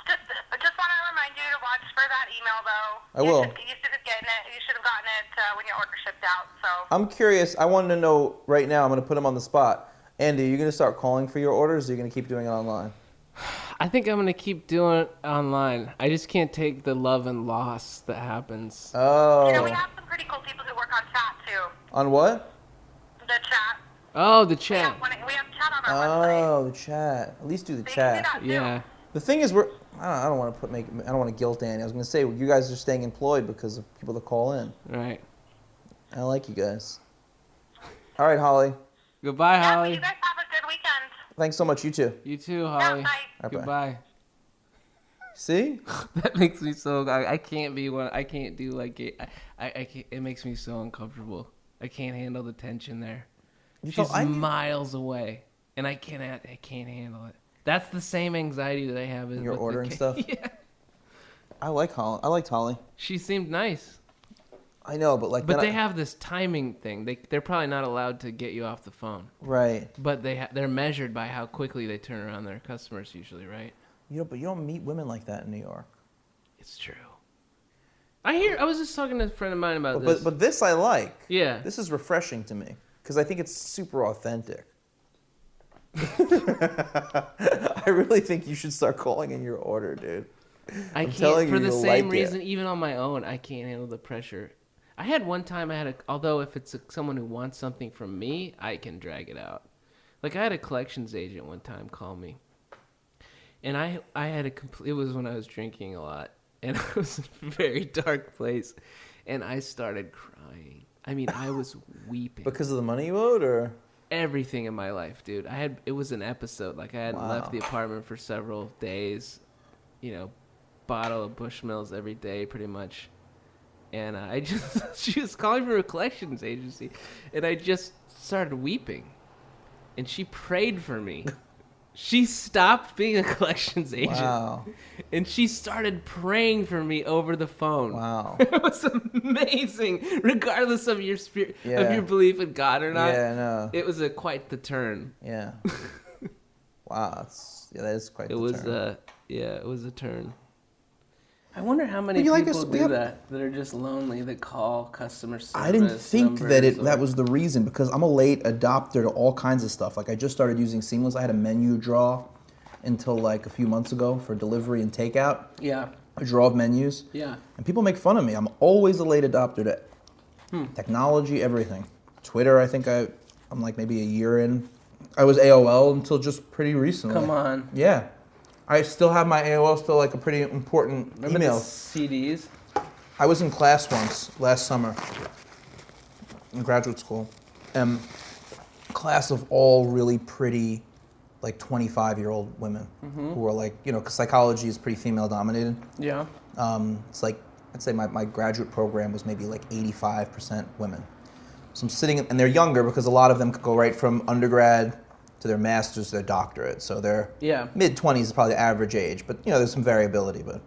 just want to remind you to watch for that email, though. I will. You should have gotten it. You should have gotten it when your order shipped out. So. I'm curious. I wanted to know right now. I'm going to put him on the spot. Andy, are you going to start calling for your orders, or are you going to keep doing it online? I think I'm going to keep doing it online. I just can't take the love and loss that happens. You know, we Oh. have some pretty cool people who work on chat too. On what? The chat. Oh, the We chat. have chat on our website. Oh, the chat. At least do the So you can do chat. that, too. Yeah. The thing is, I don't want to I don't want to guilt Andy. I was going to say you guys are staying employed because of people that call in. Right. I like you guys. All right, Holly. Goodbye, Yeah, but Holly. you guys have a good weekend. Thanks so much. You too. You too, Holly. bye. Bye-bye. Goodbye. See? That makes me so. I can't be one. I can't do like it. I can't, it makes me so uncomfortable. I can't handle the tension there. You She's felt- I- miles away, and I can't handle it. That's the same anxiety that I have. You're with the ordering ca- stuff? Yeah. I like Holly. I liked Holly. She seemed nice, I know, but like. but then they have this timing thing. They're probably not allowed to get you off the phone, Right. but they're measured by how quickly they turn around their customers. Usually, right? But you don't meet women like that in New York. It's true. I was just talking to a friend of mine about this. But this I like. Yeah. This is refreshing to me because I think it's super authentic. I really think you should start calling in your order, dude. I I'm can't, telling for you, the you'll same like it. reason, even on my own, I can't handle the pressure. I had one time, although if it's someone who wants something from me, I can drag it out. Like I had a collections agent one time call me. And I had it was when I was drinking a lot. And I was in a very dark place. And I started crying. I mean, I was weeping. Because of the money you owed, or? Everything in my life, dude. It was an episode. Like I hadn't Wow. left the apartment for several days. Bottle of Bushmills every day, pretty much. And she was calling for a collections agency, and I just started weeping. And she prayed for me. She stopped being a collections agent, Wow. and she started praying for me over the phone. Wow. It was amazing, regardless of your spirit, of Yeah. your belief in God or not. Yeah, no. It was quite the turn. Yeah. Wow. That is quite It the was turn. it was a turn. I wonder how many Well, you like people us- we do have- that are just lonely that call customer service. I didn't think that numbers that or- was the reason because I'm a late adopter to all kinds of stuff. Like I just started using Seamless. I had a menu draw until like a few months ago for delivery and takeout. Yeah, A draw of menus. yeah. And people make fun of me. I'm always a late adopter to technology, everything. Twitter, I think I'm like maybe a year in. I was AOL until just pretty recently. Come on. Yeah. I still have my AOL, still like a pretty important Remember email. the CDs? I was in class once last summer in graduate school. Class of all really pretty, like 25-year-old women who were like, because psychology is pretty female dominated. Yeah. It's like, I'd say my graduate program was maybe like 85% women. So I'm sitting, and they're younger because a lot of them could go right from undergrad to their master's, their doctorate. So their Yeah. mid-20s is probably the average age, but there's some variability. But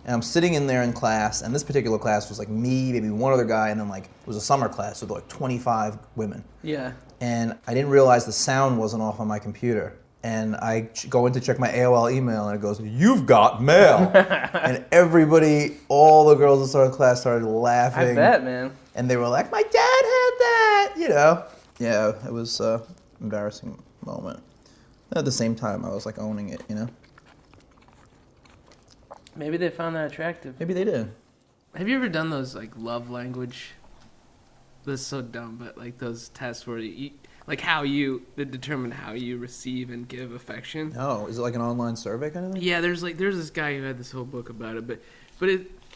and I'm sitting in there in class, and this particular class was like me, maybe one other guy, and then like it was a summer class with like 25 women. Yeah. And I didn't realize the sound wasn't off on my computer. And I go in to check my AOL email, and it goes, "You've got mail." And everybody, all the girls in the class started laughing. I bet, man. And they were like, "My dad had that," Yeah, it was an embarrassing moment. At the same time, I was like owning it, Maybe they found that attractive. Maybe they did. Have you ever done those like love language? This is so dumb, but like those tests where they determine how you receive and give affection. No, is it like an online survey kind of thing? Yeah, there's this guy who had this whole book about it, but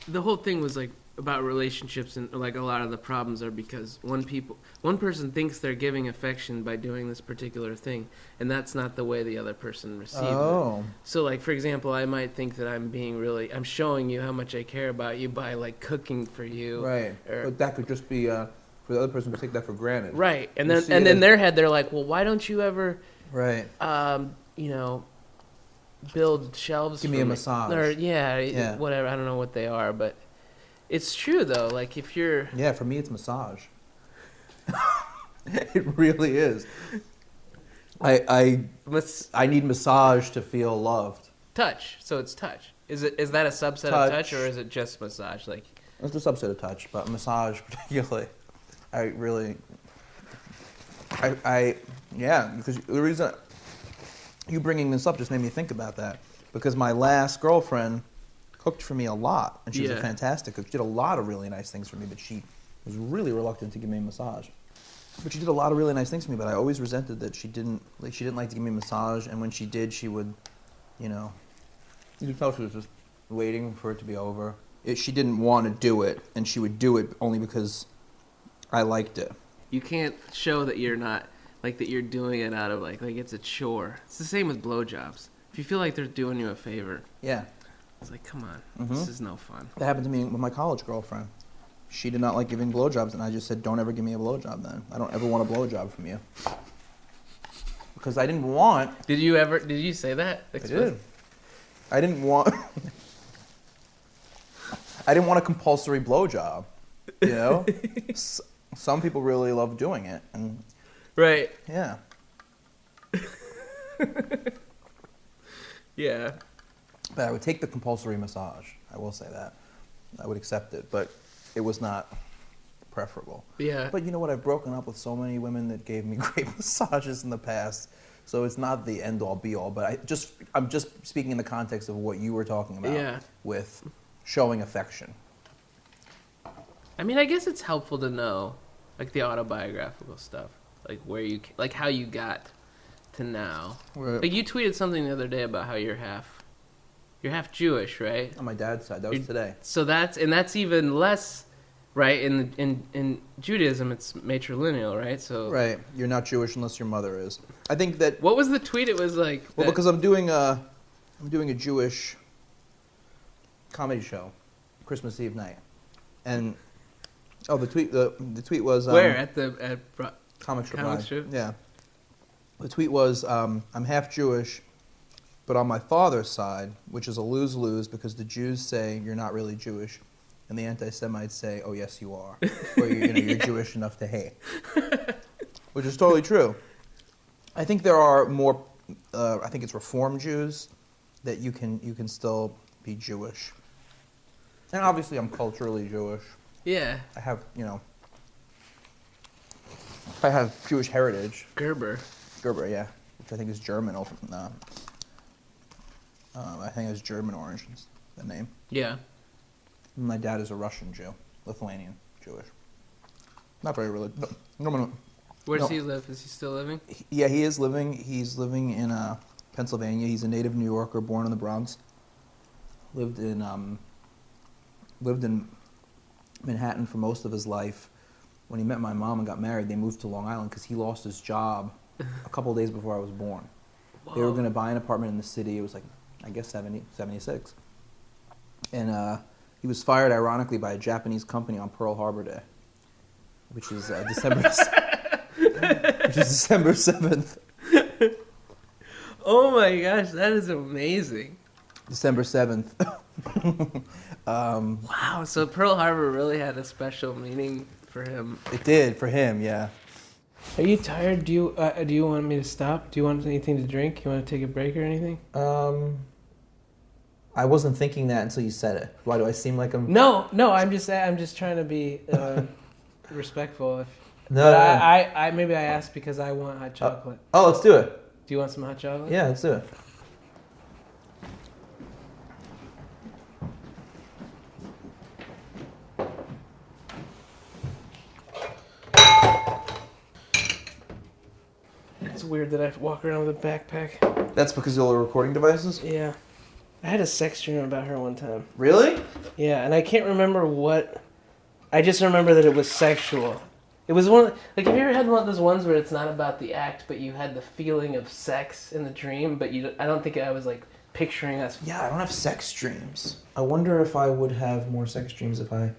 the whole thing was like about relationships, and like a lot of the problems are because one person thinks they're giving affection by doing this particular thing, and that's not the way the other person receives it. So like, for example, I might think that I'm showing you how much I care about you by like cooking for you. Right. But that could just be for the other person to take that for granted. Right. And then in their head they're like, well, why don't you ever right. Build shelves. Give me a massage. Or whatever. I don't know what they are, but it's true though. Like if you're for me it's massage. It really is. I need massage to feel loved. Touch. So it's touch. Is that a subset of touch, or is it just massage? Like it's a subset of touch, but massage particularly. Because the reason you bringing this up just made me think about that, because my last girlfriend cooked for me a lot, and she was a fantastic cook. She did a lot of really nice things for me, but she was really reluctant to give me a massage. But she did a lot of really nice things for me, but I always resented that she didn't like to give me a massage, and when she did, she would, you could tell she was just waiting for it to be over. She didn't want to do it, and she would do it only because I liked it. You can't show that you're not, like that you're doing it out of like it's a chore. It's the same with blowjobs. If you feel like they're doing you a favor. Yeah. It's like, come on, This is no fun. That happened to me with my college girlfriend. She did not like giving blowjobs, and I just said, don't ever give me a blowjob then. I don't ever want a blowjob from you. Because I didn't want... Did you say that? I did. I didn't want... I didn't want a compulsory blowjob, Some people really love doing it, and... Right. Yeah. Yeah. But I would take the compulsory massage. I will say that. I would accept it, but it was not preferable. Yeah. But you know what? I've broken up with so many women that gave me great massages in the past, so it's not the end-all, be-all. But I'm just speaking in the context of what you were talking about with showing affection. I mean, I guess it's helpful to know, like the autobiographical stuff, like how you got to now. Right. Like you tweeted something the other day about how you're half Jewish, right? On my dad's side, that was today. So that's even less, right? In Judaism, it's matrilineal, right? So right, you're not Jewish unless your mother is. I think that. What was the tweet? It was like. Well, because I'm doing a Jewish comedy show, Christmas Eve night, and the tweet was where at Comic Strip Strip. Yeah, the tweet was I'm half Jewish. But on my father's side, which is a lose-lose, because the Jews say you're not really Jewish, and the anti-Semites say, oh, yes, you are, or you're Jewish enough to hate, which is totally true. I think there are more, I think it's Reform Jews, that you can still be Jewish. And obviously I'm culturally Jewish. Yeah. I have, I have Jewish heritage. Gerber, yeah, which I think is German. I think it's German origin, the name. Yeah. My dad is a Russian Jew, Lithuanian Jewish. Not very religious. No. Where does he live? Is he still living? Yeah, he is living. He's living in Pennsylvania. He's a native New Yorker, born in the Bronx. Lived in Manhattan for most of his life. When he met my mom and got married, they moved to Long Island because he lost his job a couple of days before I was born. Whoa. They were going to buy an apartment in the city. It was like, I guess 76. And he was fired, ironically, by a Japanese company on Pearl Harbor Day, which is December 7th. Oh my gosh, that is amazing. December 7th. Wow, so Pearl Harbor really had a special meaning for him. It did for him, yeah. Are you tired? Do you want me to stop? Do you want anything to drink? You want to take a break or anything? I wasn't thinking that until you said it. Why do I seem like I'm? No. I'm just trying to be respectful. No. I maybe I asked because I want hot chocolate. Let's do it. Do you want some hot chocolate? Yeah, let's do it. It's weird that I walk around with a backpack. That's because of all the recording devices? Yeah. I had a sex dream about her one time. Really? Yeah, and I can't remember what. I just remember that it was sexual. It was one like, have you ever had one of those ones where it's not about the act, but you had the feeling of sex in the dream, but I don't think I was like picturing us. Yeah, I don't have sex dreams. I wonder if I would have more sex dreams if I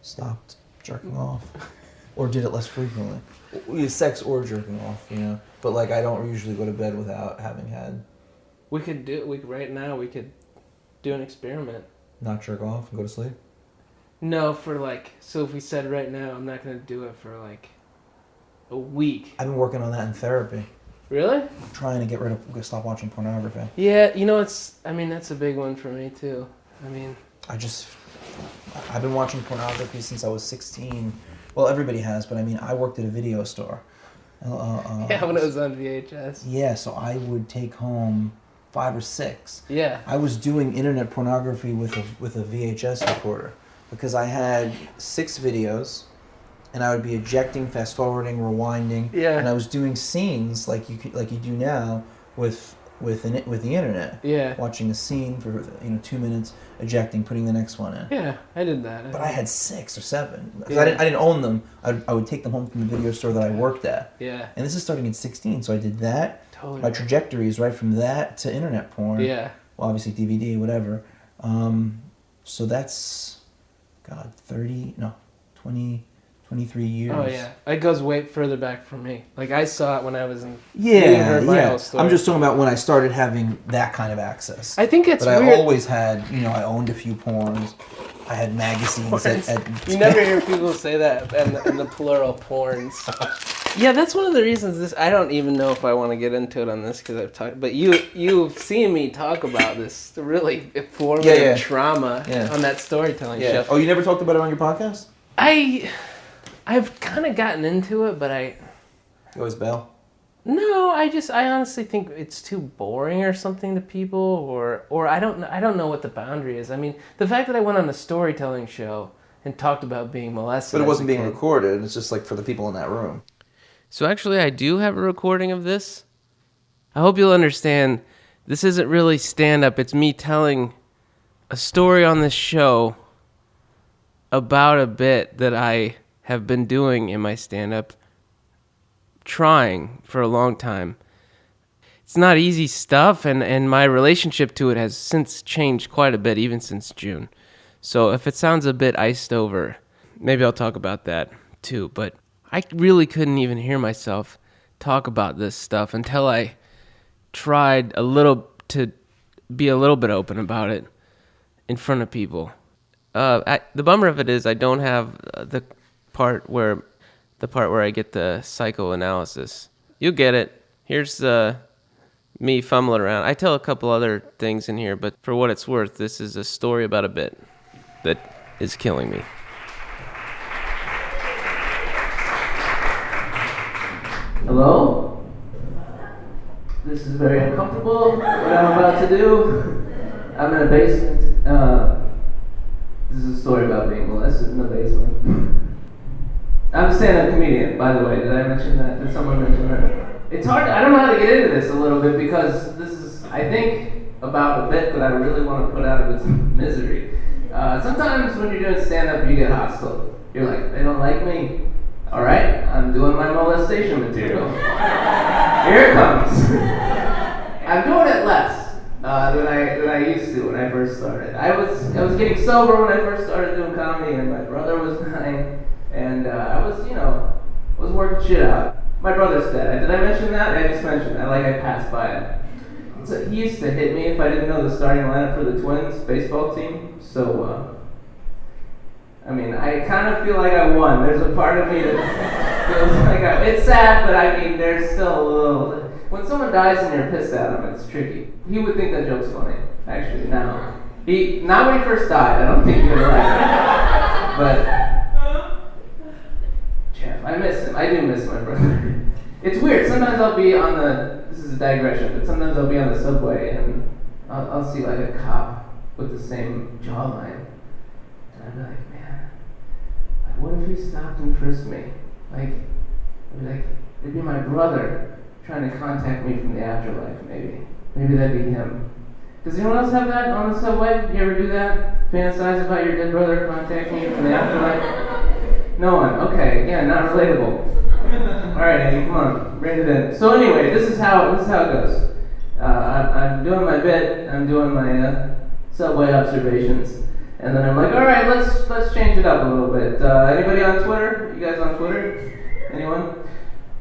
stopped jerking off. Or did it less frequently. Sex or jerking off, you know. But like, I don't usually go to bed without having had. Right now we could do an experiment. Not jerk off and go to sleep? No, for like, so if we said right now, I'm not going to do it for like a week. I've been working on that in therapy. Really? I'm trying to stop watching pornography. Yeah, that's a big one for me too. I've been watching pornography since I was 16. Well, everybody has, but I worked at a video store. Yeah, when it was on VHS. Yeah, so I would take home 5 or 6. Yeah. I was doing internet pornography with a VHS recorder because I had 6 videos, and I would be ejecting, fast forwarding, rewinding. Yeah. And I was doing scenes like you do now with the internet. Yeah. Watching a scene for 2 minutes, ejecting, putting the next one in. Yeah, I did that. But I had 6 or 7 because Yeah. I didn't own them. I would take them home from the video store that I worked at. Yeah. And this is starting at 16, so I did that. Totally. My trajectory is right from that to internet porn. Yeah. Well, obviously DVD, whatever. So that's, 23 years. Oh yeah, it goes way further back for me. Like I saw it when I was in. Yeah. Whole story. I'm just talking about when I started having that kind of access. I think it's but weird. I always had, I owned a few porns. I had magazines at You never hear people say that in the plural porns. Yeah, that's one of the reasons I don't even know if I want to get into it on this because I've talked, but you've seen me talk about this really formative trauma on that storytelling show. Oh, you never talked about it on your podcast? I've kind of gotten into it, but You always bail? No, I honestly think it's too boring or something to people, or I don't know what the boundary is. I mean, the fact that I went on a storytelling show and talked about being molested. But it wasn't being recorded. It's just like for the people in that room. So actually, I do have a recording of this. I hope you'll understand. This isn't really stand-up. It's me telling a story on this show about a bit that I have been doing in my stand-up, trying for a long time. It's not easy stuff, and my relationship to it has since changed quite a bit, even since June. So if it sounds a bit iced over, maybe I'll talk about that too. But I really couldn't even hear myself talk about this stuff until I tried to be a little bit open about it in front of people. The bummer of it is I don't have the part where I get the psychoanalysis. You get it. Here's me fumbling around. I tell a couple other things in here, but for what it's worth, this is a story about a bit that is killing me. Hello? This is very uncomfortable, what I'm about to do. I'm in a basement. This is a story about being molested in the basement. I'm a stand-up comedian, by the way. Did I mention that? Did someone mention that? It's hard. I don't know how to get into this a little bit because this is, I think, about a bit that I really want to put out of its misery. Sometimes when you're doing stand-up, you get hostile. You're like, they don't like me. All right, I'm doing my molestation material. Here it comes. I'm doing it less than I used to when I first started. I was getting sober when I first started doing comedy, and my brother was dying, and I was working shit out. My brother's dead. Did I mention that? I just mentioned that, like I passed by it. So he used to hit me if I didn't know the starting lineup for the Twins baseball team. So, I mean, I kind of feel like I won. There's a part of me that feels like it's sad, but I mean, there's still a little. When someone dies and you're pissed at him, it's tricky. He would think that joke's funny, actually, now. Not when he first died, I don't think he would like it. But, Jeff, I miss him. I do miss my brother. It's weird. Sometimes I'll be on this is a digression, but sometimes I'll be on the subway and I'll see like a cop with the same jawline. And I'd be like, man, like, what if he stopped and frisked me? Like, it'd be my brother trying to contact me from the afterlife, maybe. Maybe that'd be him. Does anyone else have that on the subway? You ever do that? Fantasize about your dead brother contacting you from the afterlife? No one. Okay, yeah, not relatable. All right, Andy, come on, bring it in. So anyway, this is how it goes. I'm doing my bit. I'm doing my subway observations, and then I'm like, all right, let's change it up a little bit. Anybody on Twitter? You guys on Twitter? Anyone?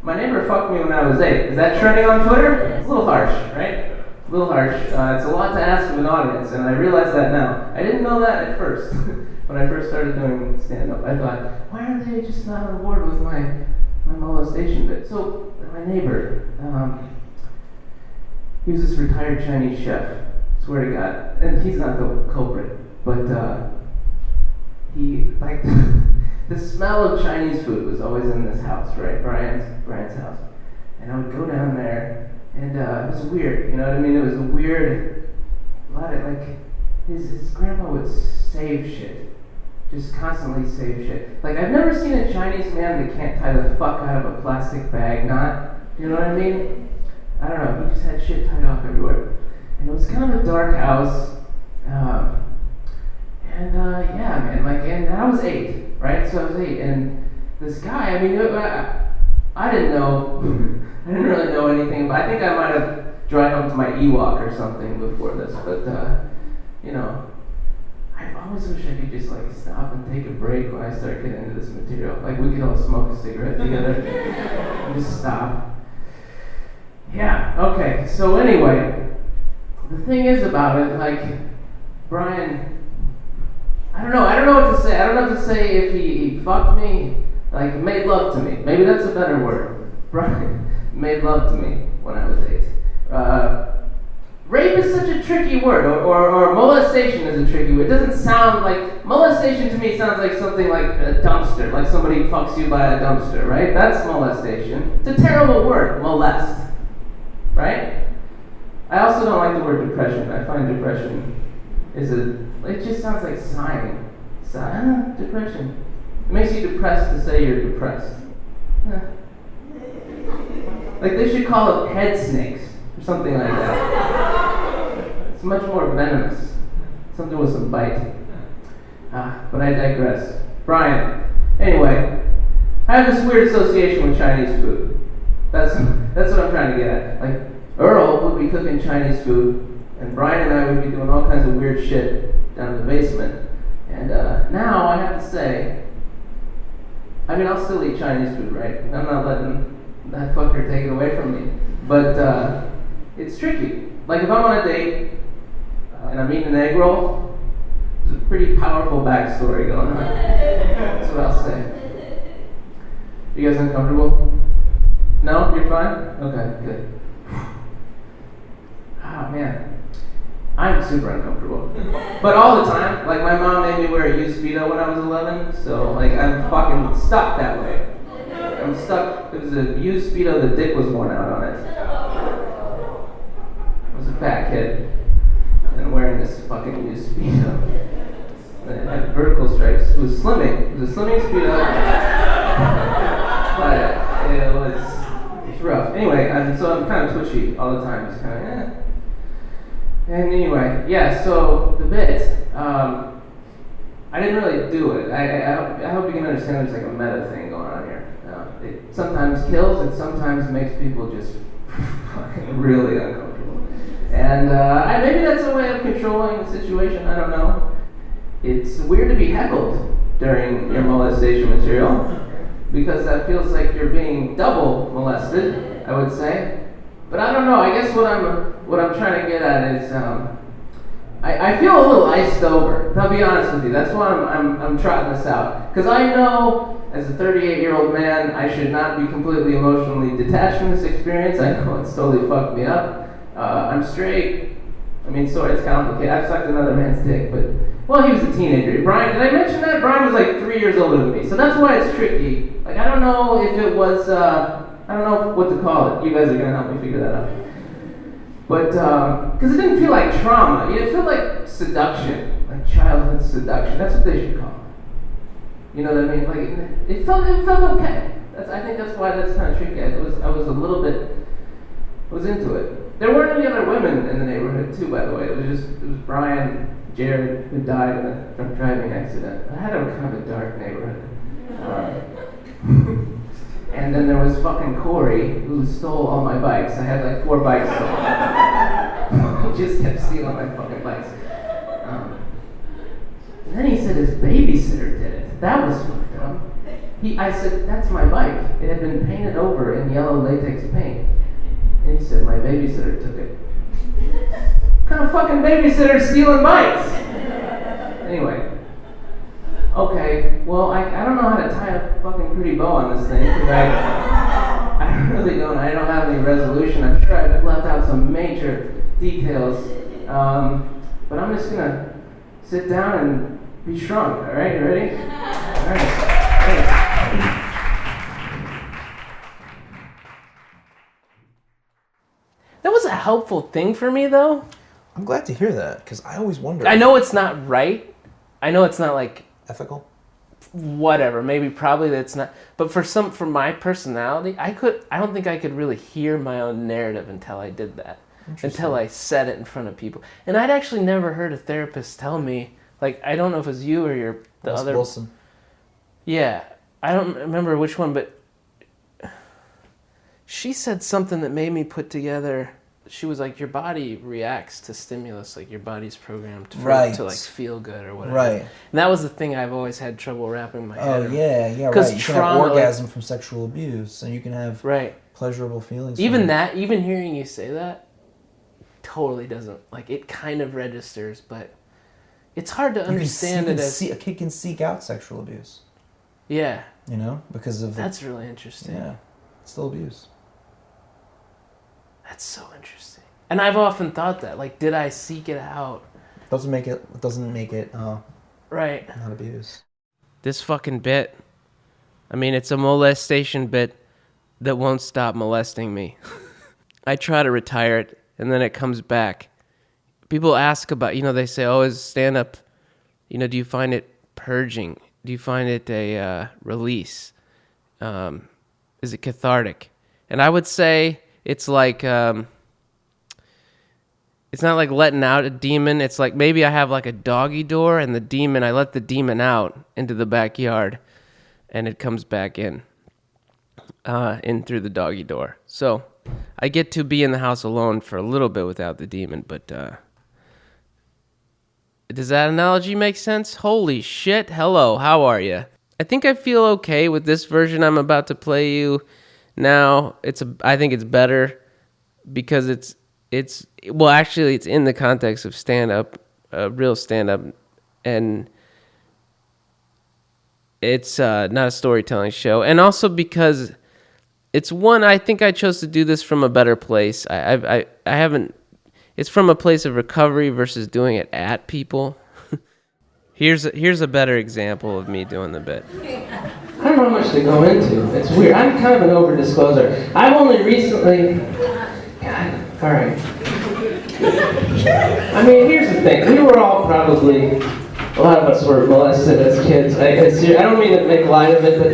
My neighbor fucked me when I was 8. Is that trending on Twitter? It's a little harsh, right? A little harsh. It's a lot to ask of an audience, and I realize that now. I didn't know that at first. When I first started doing stand-up, I thought, why are they just not on board with my molestation bit? So, my neighbor, he was this retired Chinese chef, swear to God, and he's not the culprit, but he, like, the smell of Chinese food was always in this house, right, Brian's house, and I would go down there, and it was weird, you know what I mean? It was a weird, a lot of, like, his grandpa would save shit. Just constantly save shit. Like, I've never seen a Chinese man that can't tie the fuck out of a plastic bag knot. You know what I mean? I don't know, he just had shit tied off everywhere. And it was kind of a dark house. Yeah, man, like, and I was 8, right? So I was 8, and this guy, I mean, I didn't know, I didn't really know anything, but I think I might have driven up to my Ewok or something before this, but, you know, I always wish I could just like stop and take a break when I start getting into this material. Like we could all smoke a cigarette together and just stop. Yeah, okay, so anyway, the thing is about it, like, Brian, I don't know what to say. I don't know what to say if he fucked me, like made love to me. Maybe that's a better word. Brian made love to me when I was 8. Rape is such a tricky word, or molestation is a tricky word. It doesn't sound like, molestation to me sounds like something like a dumpster, like somebody fucks you by a dumpster, right? That's molestation. It's a terrible word, molest, right? I also don't like the word depression. I find depression it just sounds like sighing. Depression. It makes you depressed to say you're depressed. Like they should call it head snakes. Or something like that. It's much more venomous. Something with some bite. But I digress. Brian, anyway, I have this weird association with Chinese food. That's what I'm trying to get at. Like, Earl would be cooking Chinese food, and Brian and I would be doing all kinds of weird shit down in the basement. And now I have to say, I mean, I'll still eat Chinese food, right? I'm not letting that fucker take it away from me. But, it's tricky. Like if I'm on a date and I'm eating an egg roll, there's a pretty powerful backstory going on. That's what I'll say. You guys uncomfortable? No? You're fine? Okay, good. Oh man, I'm super uncomfortable. But all the time, like my mom made me wear a used Speedo when I was 11, so like I'm fucking stuck that way. I'm stuck. It was a used Speedo, the dick was worn out on it. I was a fat kid and wearing this fucking used Speedo. It had vertical stripes. It was slimming. It was a slimming Speedo. But it was rough. Anyway, so I'm kind of twitchy all the time. Just kind of, And anyway, yeah, so the bit, I didn't really do it. I hope you can understand there's like a meta thing going on here. It sometimes kills, it sometimes makes people just fucking really uncomfortable. And maybe that's a way of controlling the situation, I don't know. It's weird to be heckled during your molestation material, because that feels like you're being double molested, I would say. But I don't know. I guess what I'm trying to get at is I feel a little iced over. I'll be honest with you. That's why I'm trotting this out. Because I know, as a 38-year-old man, I should not be completely emotionally detached from this experience. I know it's totally fucked me up. I'm straight. I mean, sorry, it's complicated. I've sucked another man's dick, but well, he was a teenager. Brian, did I mention that? Brian was like 3 years older than me, so that's why it's tricky. Like, I don't know if it was. I don't know what to call it. You guys are gonna help me figure that out. But, because it didn't feel like trauma. It felt like seduction, like childhood seduction. That's what they should call it. You know what I mean? Like, it felt okay. I think that's why that's kind of tricky. I was a little bit, into it. There weren't any other women in the neighborhood, too, by the way. It was Brian, Jared, who died in a drunk driving accident. I had a kind of a dark neighborhood. And then there was fucking Corey, who stole all my bikes. I had like 4 bikes stolen. He just kept stealing my fucking bikes. And then he said his babysitter did it. That was fucked up. I said, that's my bike. It had been painted over in yellow latex paint. And he said, my babysitter took it. What kind of fucking babysitter is stealing bikes? Anyway. Okay, well, I don't know how to tie a fucking pretty bow on this thing, because I really don't. I don't have any resolution. I'm sure I've left out some major details, but I'm just gonna sit down and be shrunk. All right, you ready? All right. That was a helpful thing for me, though. I'm glad to hear that, because I always wonder. I know it's not right. I know it's not like ethical. Whatever, maybe probably that's not. But for my personality, I don't think I could really hear my own narrative until I did that. Until I said it in front of people. And I'd actually never heard a therapist tell me, like, I don't know if it was you or the other Wilson. Yeah, I don't remember which one, but she said something that made me put together. She was like, your body reacts to stimulus, like your body's programmed to like feel good or whatever. Right. And that was the thing I've always had trouble wrapping my head around. Oh yeah, right. You can have orgasm from sexual abuse, and you can have pleasurable feelings. Even hearing you say that, totally doesn't, like, it kind of registers, but it's hard to understand it as... a kid can seek out sexual abuse. Yeah. You know, because of... That's really interesting. Yeah. It's still abuse. That's so interesting. And I've often thought that, like, did I seek it out? Doesn't make it right. Not abuse. This fucking bit, I mean, it's a molestation bit that won't stop molesting me. I try to retire it, and then it comes back. People ask about, they say, oh, is stand-up, do you find it purging? Do you find it a release? Is it cathartic? And I would say... It's like, it's not like letting out a demon. It's like maybe I have like a doggy door and I let the demon out into the backyard and it comes back in through the doggy door. So I get to be in the house alone for a little bit without the demon, but does that analogy make sense? Holy shit. Hello, how are you? I think I feel okay with this version I'm about to play you. Now I think it's better because it's in the context of stand-up, real stand-up, and it's not a storytelling show, and also because it's one I think I chose to do this from a better place. I haven't. It's from a place of recovery versus doing it at people. Here's a better example of me doing the bit. I don't know how much to go into. It's weird. I'm kind of an over-discloser. I've only recently... God, all right. I mean, here's the thing. We were all probably... A lot of us were molested as kids. I don't mean to make light of it, but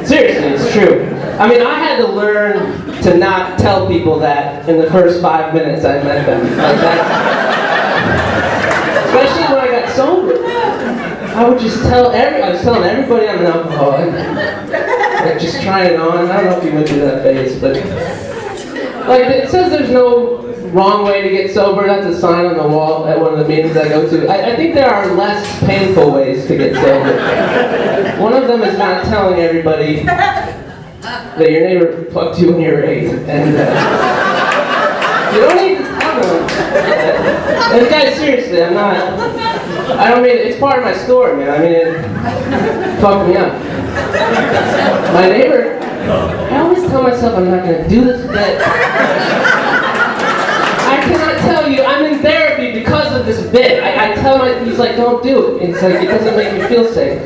seriously, it's true. I mean, I had to learn to not tell people that in the first 5 minutes I met them. Like that. Especially when I got sober. I would just I was telling everybody I'm an alcoholic. Like, just trying it on. I don't know if you went through that phase, but... Like, it says there's no wrong way to get sober. That's a sign on the wall at one of the meetings I go to. I think there are less painful ways to get sober. One of them is not telling everybody that your neighbor fucked you when you were 8. And... You don't need to tell them. And guys, seriously, I don't mean, it's part of my story, man. I mean, it fucked me up. My neighbor, I always tell myself I'm not gonna do this bit. I cannot tell you, I'm in therapy because of this bit. I tell him, he's like, don't do it. It's like, it doesn't make me feel safe.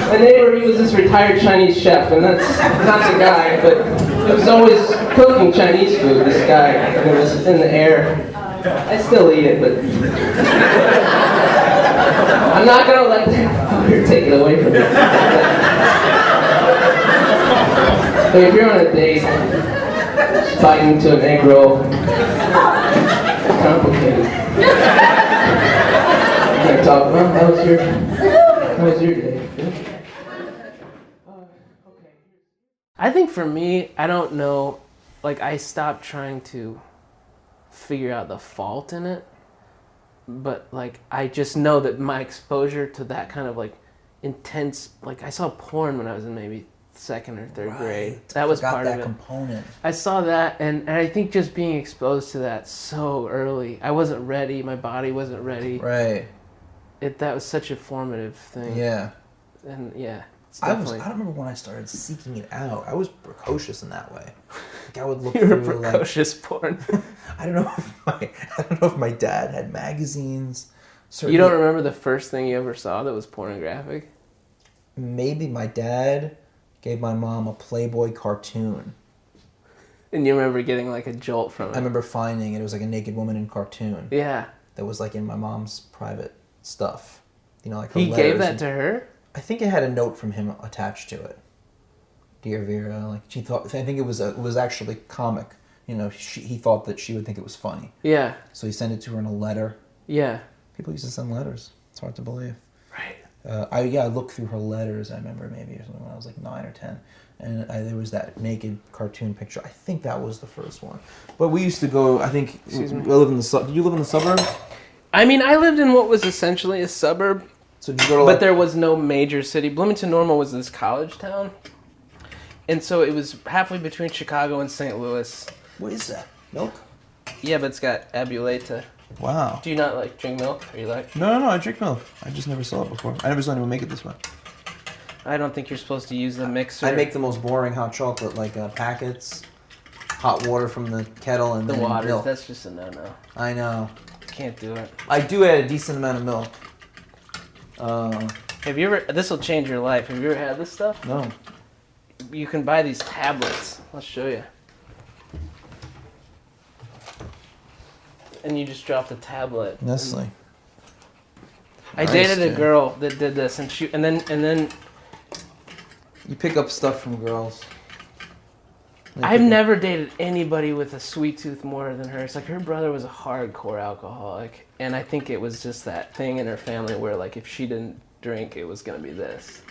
My neighbor, he was this retired Chinese chef, and that's not the guy, but he was always cooking Chinese food, this guy, and it was in the air. I still eat it, but I'm not gonna let that fucker take it away from me. But if you're on a date, just biting into an egg roll, it's complicated. You can't talk, well, how was your day? I think for me, I don't know, like I stopped trying to figure out the fault in it, but like I just know that my exposure to that kind of like intense, like I saw porn when I was in maybe second or third grade. That was part of it. Component. I saw that, and I think just being exposed to that so early, I wasn't ready. My body wasn't ready. Right. That was such a formative thing. Yeah. And yeah. I don't remember when I started seeking it out. I was precocious in that way. Like I would look You were through precocious porn. I don't know if my dad had magazines. You don't remember the first thing you ever saw that was pornographic? Maybe my dad gave my mom a Playboy cartoon. And you remember getting like a jolt from it? I remember finding it. It was like a naked woman in cartoon. Yeah. That was like in my mom's private stuff. You know, like her He letters gave that to her? I think it had a note from him attached to it. Dear Vera, like she thought. I think it was actually comic. You know, he thought that she would think it was funny. Yeah. So he sent it to her in a letter. Yeah. People used to send letters. It's hard to believe. Right. I looked through her letters. I remember maybe or something when I was like 9 or 10, and there was that naked cartoon picture. I think that was the first one. But we used to go. I think. Excuse me. We live in the. Did you live in the suburbs? I mean, I lived in what was essentially a suburb. So did you go to but there was no major city. Bloomington Normal was this college town. And so it was halfway between Chicago and St. Louis. What is that? Milk? Yeah, but it's got abuleta. Wow. Do you not like drink milk? Or you like? No, I drink milk. I just never saw it before. I never saw anyone make it this way. I don't think you're supposed to use the mixer. I make the most boring hot chocolate, like packets, hot water from the kettle, and the then waters. milk. That's just a no-no. I know. Can't do it. I do add a decent amount of milk. Have you ever? This will change your life. Have you ever had this stuff? No. You can buy these tablets. I'll show you. And you just drop the tablet. Nestle. I dated a girl that did this, and then. You pick up stuff from girls. I've never dated anybody with a sweet tooth more than her. It's like her brother was a hardcore alcoholic, and I think it was just that thing in her family where like if she didn't drink, it was gonna be this.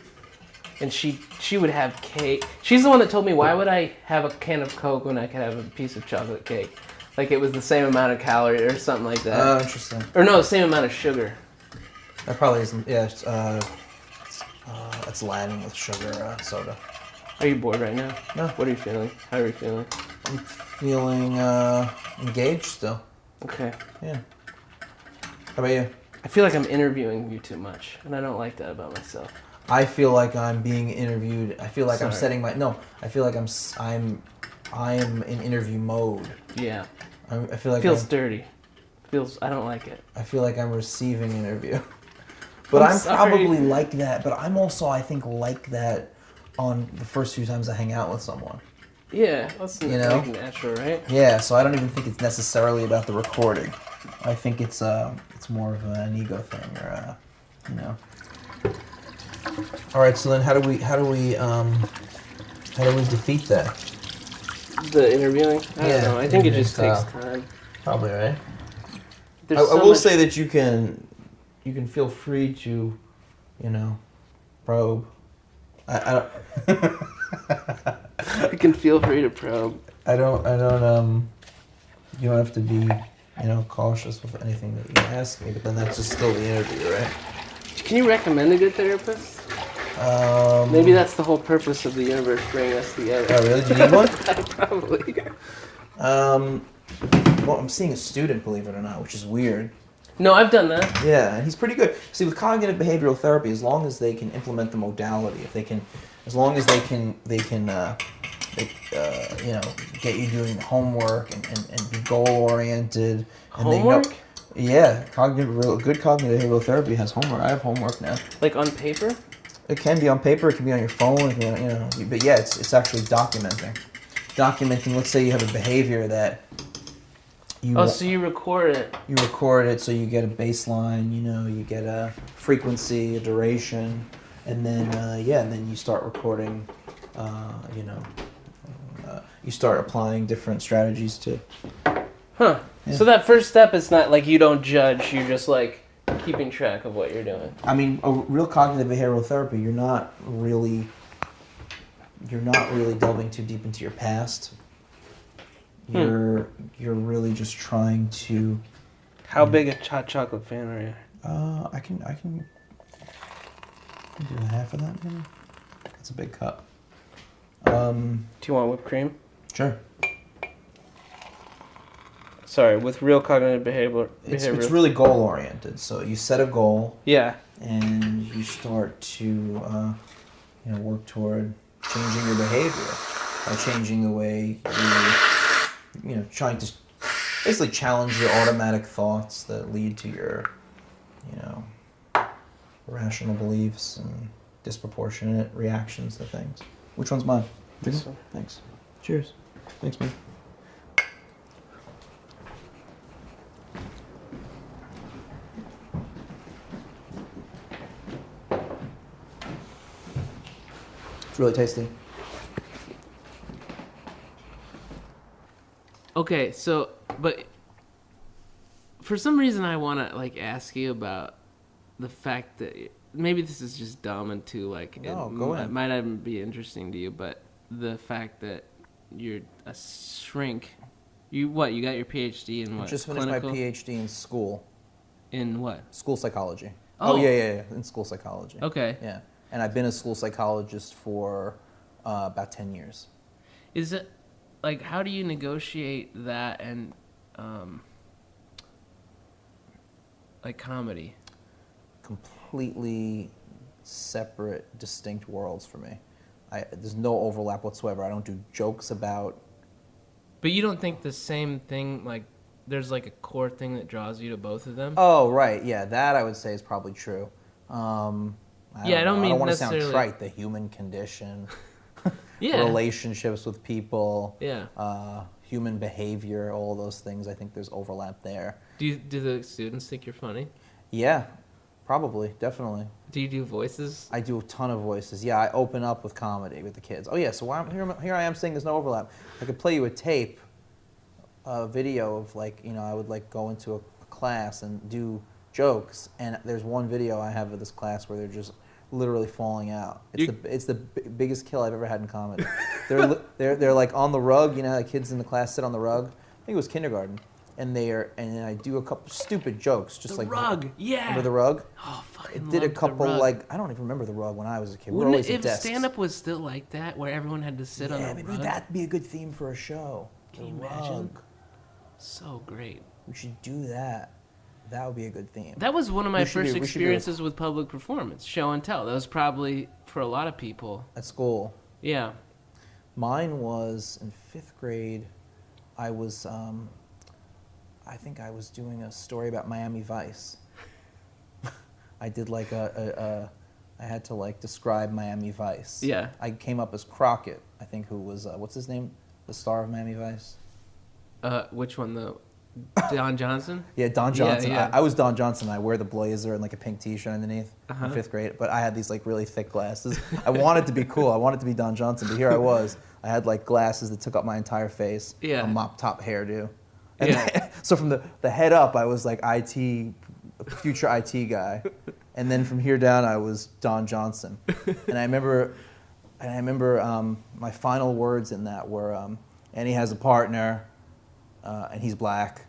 And she would have cake. She's the one that told me, why would I have a can of Coke when I could have a piece of chocolate cake? Like it was the same amount of calories or something like that. Oh, interesting. Or no, the same amount of sugar. That probably isn't. Yeah, it's Latin with sugar soda. Are you bored right now? No. What are you feeling? How are you feeling? I'm feeling engaged still. Okay. Yeah. How about you? I feel like I'm interviewing you too much, and I don't like that about myself. I feel like I'm being interviewed. I feel like Sorry. I'm setting my I feel like I am in interview mode. Yeah. I feel like Feels dirty. I don't like it. I feel like I'm receiving interview. But I'm sorry. probably like that. But I'm also, I think, like that on the first few times I hang out with someone. Yeah, that's like natural, right? Yeah, so I don't even think it's necessarily about the recording. I think it's more of an ego thing, or All right, so then how do we defeat that? The interviewing? I don't know. I think it just takes time. Probably, right? There's I so will much- say that you can feel free to, probe. I don't. You can feel free to probe. I don't. You don't have to be, cautious with anything that you ask me. But then that's just still the interview, right? Can you recommend a good therapist? Maybe that's the whole purpose of the universe bringing us together. Oh, really? Do you need one? Probably. Well, I'm seeing a student, believe it or not, which is weird. No, I've done that. Yeah, and he's pretty good. See, with cognitive behavioral therapy, as long as they can implement the modality, as long as they can, get you doing homework and be goal oriented. And Homework? They know, yeah, good cognitive behavioral therapy has homework. I have homework now. Like on paper? It can be on paper. It can be on your phone. But yeah, it's actually documenting. Let's say you have a behavior that. So you record it. You record it, so you get a baseline. You get a frequency, a duration, and then you start recording. You start applying different strategies to. Huh. Yeah. So that first step is not like you don't judge. You're just like keeping track of what you're doing. I mean, a real cognitive behavioral therapy, you're not really delving too deep into your past. You're really just trying to. How big a hot chocolate fan are you? I can do half of that maybe. That's a big cup. Do you want whipped cream? Sure. Sorry, with real cognitive behavior. It's really goal oriented. So you set a goal. Yeah. And you start to work toward changing your behavior by changing the way you trying to basically challenge your automatic thoughts that lead to your irrational beliefs and disproportionate reactions to things. Which one's mine? This one. Thanks. Cheers. Thanks, man. It's really tasty. Okay, so, but for some reason I want to, like, ask you about the fact that, maybe this is just dumb and too, like, it might not even be interesting to you, but the fact that you're a shrink. You got your PhD in what? I just finished clinical? my PhD in school. In what? School psychology. Oh. Yeah, in school psychology. Okay. Yeah, and I've been a school psychologist for about 10 years. Is it, like, how do you negotiate that and, like, comedy? Completely separate, distinct worlds for me. There's no overlap whatsoever. I don't do jokes about... But you don't think the same thing, like, there's, like, a core thing that draws you to both of them? Oh, right, yeah, that I would say is probably true. I don't want to sound trite. The human condition, yeah. Relationships with people, yeah. Human behavior, all those things. I think there's overlap there. Do the students think you're funny? Yeah, probably, definitely. Do you do voices? I do a ton of voices. Yeah, I open up with comedy with the kids. Oh yeah, so here I am saying there's no overlap. I could play you a video of, like, I would, like, go into a class and do jokes, and there's one video I have of this class where they're just literally falling out. It's the biggest kill I've ever had in comedy. They're like on the rug, how the kids in the class sit on the rug. I think it was kindergarten, and I do a couple stupid jokes, just the like rug, yeah. Remember the rug? Oh, fucking. Did a couple, the rug. like, I don't even remember the rug when I was a kid. Wouldn't We're always it, at if desks. stand-up was still like that, where everyone had to sit on the maybe rug? that'd be a good theme for a show. Can you imagine? So great. We should do that. That would be a good theme. That was one of my first experiences with public performance, show and tell. That was probably, for a lot of people. At school. Yeah. Mine was in 5th grade. I was, I think I was doing a story about Miami Vice. I did like I had to, like, describe Miami Vice. Yeah. I came up as Crockett, I think, who was, what's his name? The star of Miami Vice? Which one, Don Johnson? Yeah, Don Johnson. Yeah. I was Don Johnson. I wear the blazer and, like, a pink T-shirt underneath in Uh-huh. 5th grade. But I had these, like, really thick glasses. I wanted to be cool. I wanted to be Don Johnson. But here I was. I had, like, glasses that took up my entire face. Yeah. A mop top hairdo. And so from the head up, I was, like, future IT guy. And then from here down, I was Don Johnson. And I remember my final words in that were, and he has a partner, and he's black.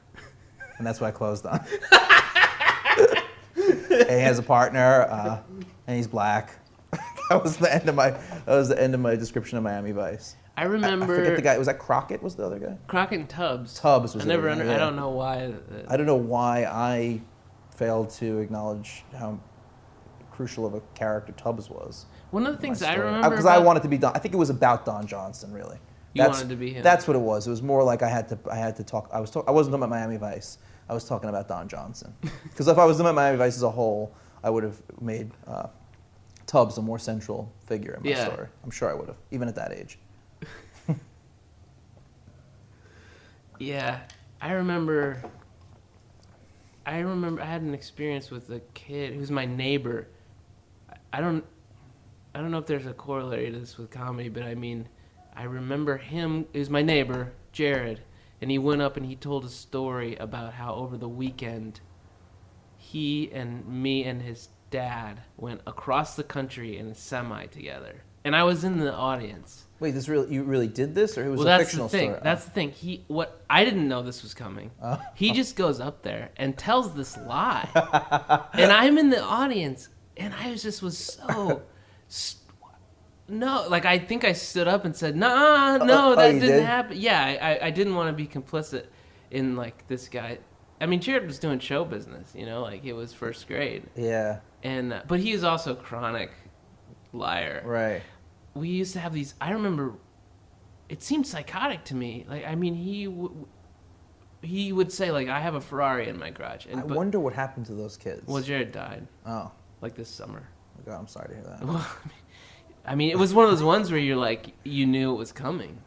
And that's what I closed on. And he has a partner, and he's black. That was the end of my description of Miami Vice. I remember. I forget the guy. Was that Crockett? Was the other guy? Crockett and Tubbs. Tubbs was. I never. the other guy, yeah. I don't know why. I don't know why I failed to acknowledge how crucial of a character Tubbs was. One of the things I remember because I wanted to be Don. I think it was about Don Johnson, really. You wanted to be him. That's what it was. It was more like I had to talk. I wasn't talking about Miami Vice. I was talking about Don Johnson. Because if I was talking about Miami Vice as a whole, I would have made Tubbs a more central figure in my story. I'm sure I would have, even at that age. Yeah, I remember I had an experience with a kid who's my neighbor. I don't know if there's a corollary to this with comedy, but I mean, I remember him. It was my neighbor, Jared, and he went up and he told a story about how over the weekend he and me and his dad went across the country in a semi together, and I was in the audience. Wait, you really did this, or it was a fictional story? That's the thing. I didn't know this was coming. He just goes up there and tells this lie, and I'm in the audience, and I was so. No, like I think I stood up and said, no, that didn't happen. Yeah, I didn't want to be complicit in like this guy. I mean, Jared was doing show business, like it was first grade. Yeah. And but he was also a chronic liar. Right. We used to have these. I remember, it seemed psychotic to me. Like I mean, he would say like, I have a Ferrari in my garage. I wonder what happened to those kids. Well, Jared died. Oh. Like this summer. Oh God, I'm sorry to hear that. Well, I mean, it was one of those ones where you're like, you knew it was coming.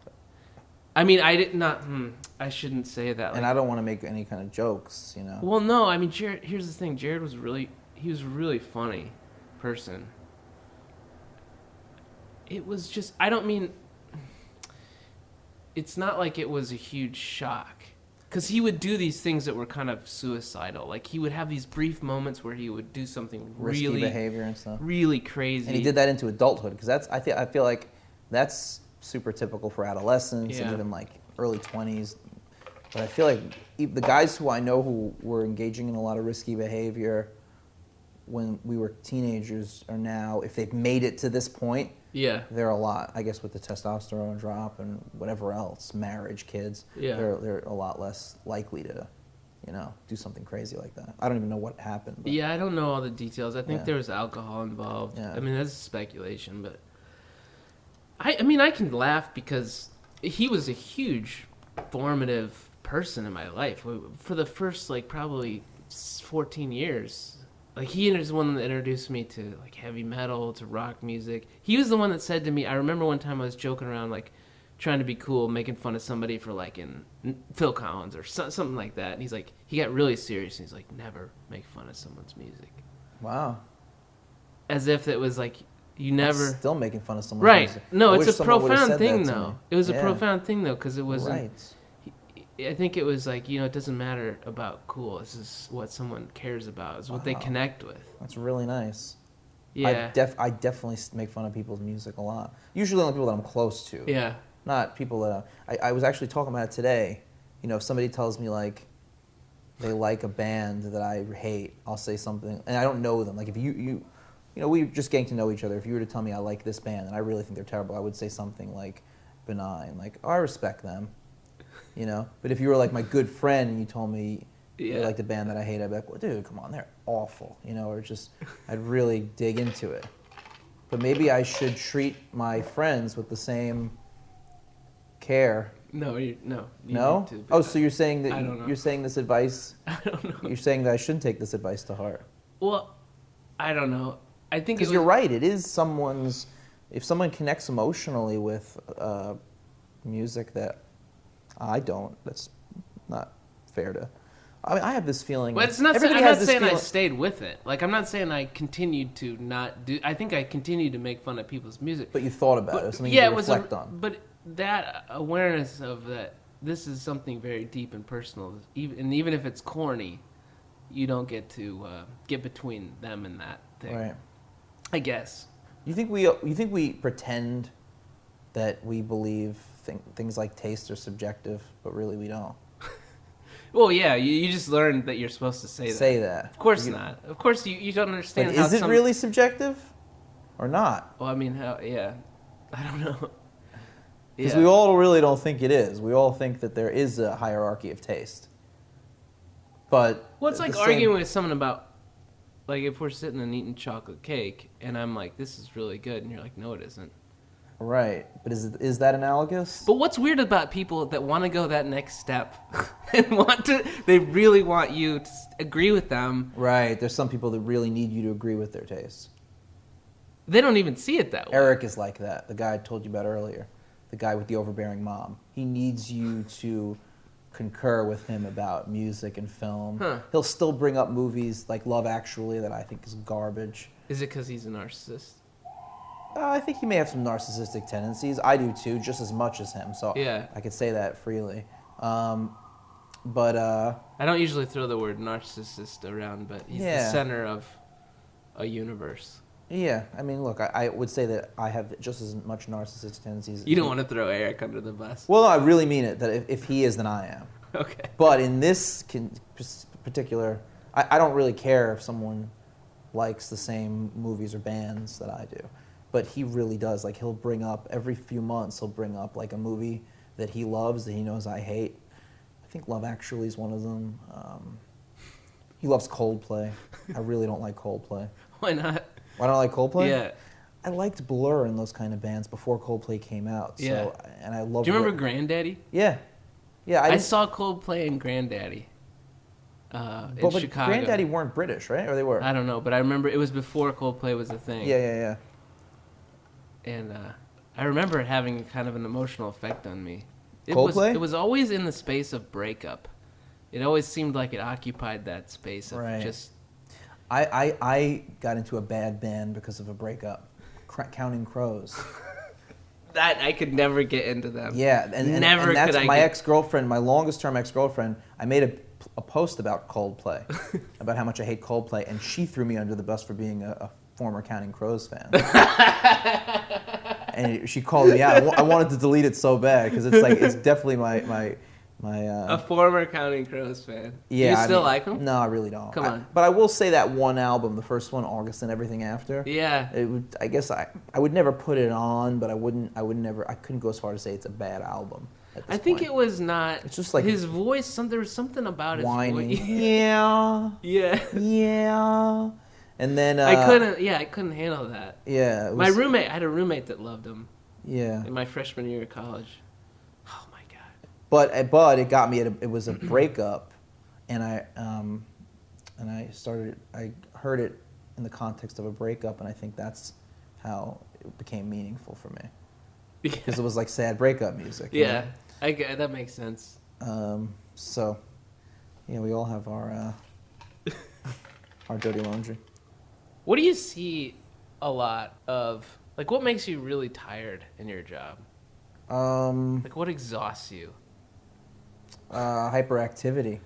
I mean, I shouldn't say that. Like, and I don't want to make any kind of jokes, Well, no, I mean, Jared, here's the thing. Jared was he was a really funny person. It was just, I don't mean, it's not like it was a huge shock. Because he would do these things that were kind of suicidal. Like, he would have these brief moments where he would do something risky really behavior and stuff. Really crazy. And he did that into adulthood, because I feel like that's super typical for adolescents and even like early 20s. But I feel like the guys who I know who were engaging in a lot of risky behavior when we were teenagers are now, if they've made it to this point, they're a lot, I guess, with the testosterone drop and whatever else, marriage, kids, they're a lot less likely to, do something crazy like that. I don't even know what happened. But. Yeah, I don't know all the details. I think there was alcohol involved. Yeah. I mean, that's speculation, but I mean, I can laugh because he was a huge formative person in my life. For the first, like, probably 14 years. Like, he was the one that introduced me to, like, heavy metal, to rock music. He was the one that said to me, I remember one time I was joking around, like, trying to be cool, making fun of somebody for, like, in Phil Collins or something like that. And he's like, he got really serious, and he's like, never make fun of someone's music. Wow. As if it was, like, you never... I'm still making fun of someone's music. Right. No, it's a profound thing, though. It was a profound thing, though, because it wasn't... Right. I think it was like, it doesn't matter about cool. This is what someone cares about. It's what they connect with. That's really nice. Yeah. I definitely make fun of people's music a lot. Usually only people that I'm close to. Yeah. Not people that... I was actually talking about it today. If somebody tells me, like, they like a band that I hate, I'll say something, and I don't know them. Like, if we're just getting to know each other. If you were to tell me I like this band and I really think they're terrible, I would say something, like, benign. Like, I respect them. But if you were like my good friend and you told me you like the band that I hate, I'd be like, well, dude, come on, they're awful, or just, I'd really dig into it. But maybe I should treat my friends with the same care. No, no. No? So you're saying that I don't know. You're saying this advice? I don't know. You're saying that I shouldn't take this advice to heart? Well, I don't know. I think because you're right. It is if someone connects emotionally with music that I don't, that's not fair to. I mean, I have this feeling. But it's not. I'm not saying I stayed with it. Like, I'm not saying I continued to not do. I think I continued to make fun of people's music. But you thought about it. It was something you reflect on. But that awareness of that, this is something very deep and personal. Even if it's corny, you don't get to get between them and that thing. Right. I guess. You think we pretend that we believe things like taste are subjective, but really we don't? Well, yeah, you just learned that you're supposed to say that. Say that. Of course not. Of course you don't understand. But is it really subjective? or not? Well, I mean, yeah. I don't know. Because we all really don't think it is. We all think that there is a hierarchy of taste. But well, it's like arguing with someone about, like, if we're sitting and eating chocolate cake, and I'm like, this is really good, and you're like, no, it isn't. Right. But is that analogous? But what's weird about people that want to go that next step and they really want you to agree with them. Right. There's some people that really need you to agree with their tastes. They don't even see it that way. Eric is like that, the guy I told you about earlier. The guy with the overbearing mom. He needs you to concur with him about music and film. Huh. He'll still bring up movies like Love Actually that I think is garbage. Is it because he's a narcissist? I think he may have some narcissistic tendencies. I do too, just as much as him. So Yeah. I could say that freely. I don't usually throw the word narcissist around, but he's the center of a universe. Yeah, I mean, look, I would say that I have just as much narcissistic tendencies. You don't want to throw Eric under the bus. Well, I really mean it, that if he is, then I am. Okay. But in this particular, I don't really care if someone likes the same movies or bands that I do. But he really does. Like, he'll bring up, every few months, he'll bring up, like, a movie that he loves that he knows I hate. I think Love Actually is one of them. He loves Coldplay. I really don't like Coldplay. Why not? Why don't I like Coldplay? Yeah. I liked Blur and those kind of bands before Coldplay came out. So, Yeah. And I love. Do you remember Granddaddy? Yeah. Yeah. I saw Coldplay and Granddaddy in but Chicago. Granddaddy weren't British, right? Or they were? I don't know, but I remember it was before Coldplay was a thing. Yeah. And I remember it having kind of an emotional effect on me. Coldplay? It was always in the space of breakup. It always seemed like it occupied that space of just... I got into a bad band because of a breakup. Counting Crows. That I could never get into them. Yeah, and that's could my ex-girlfriend, my longest-term ex-girlfriend. I made a post about Coldplay, about how much I hate Coldplay, and she threw me under the bus for being a former Counting Crows fan. And she called me out. I wanted to delete it so bad because it's definitely my a former Counting Crows fan. Yeah, Do you still like them? No, I really don't. Come on. But I will say that one album, the first one, August and Everything After. Yeah. I guess I would never put it on, but I couldn't go as far to say it's a bad album. I think it was not. It's just like his voice. There was something about his whining. voice. Yeah. Yeah. And then I couldn't handle that. Yeah. I had a roommate that loved him. Yeah. In my freshman year of college. Oh my god. But it got me it was a breakup, and I heard it in the context of a breakup, and I think that's how it became meaningful for me. Because it was like sad breakup music. Yeah. That makes sense. So, yeah, we all have our our dirty laundry. What do you see a lot of? Like, what makes you really tired in your job? Like, what exhausts you? Hyperactivity.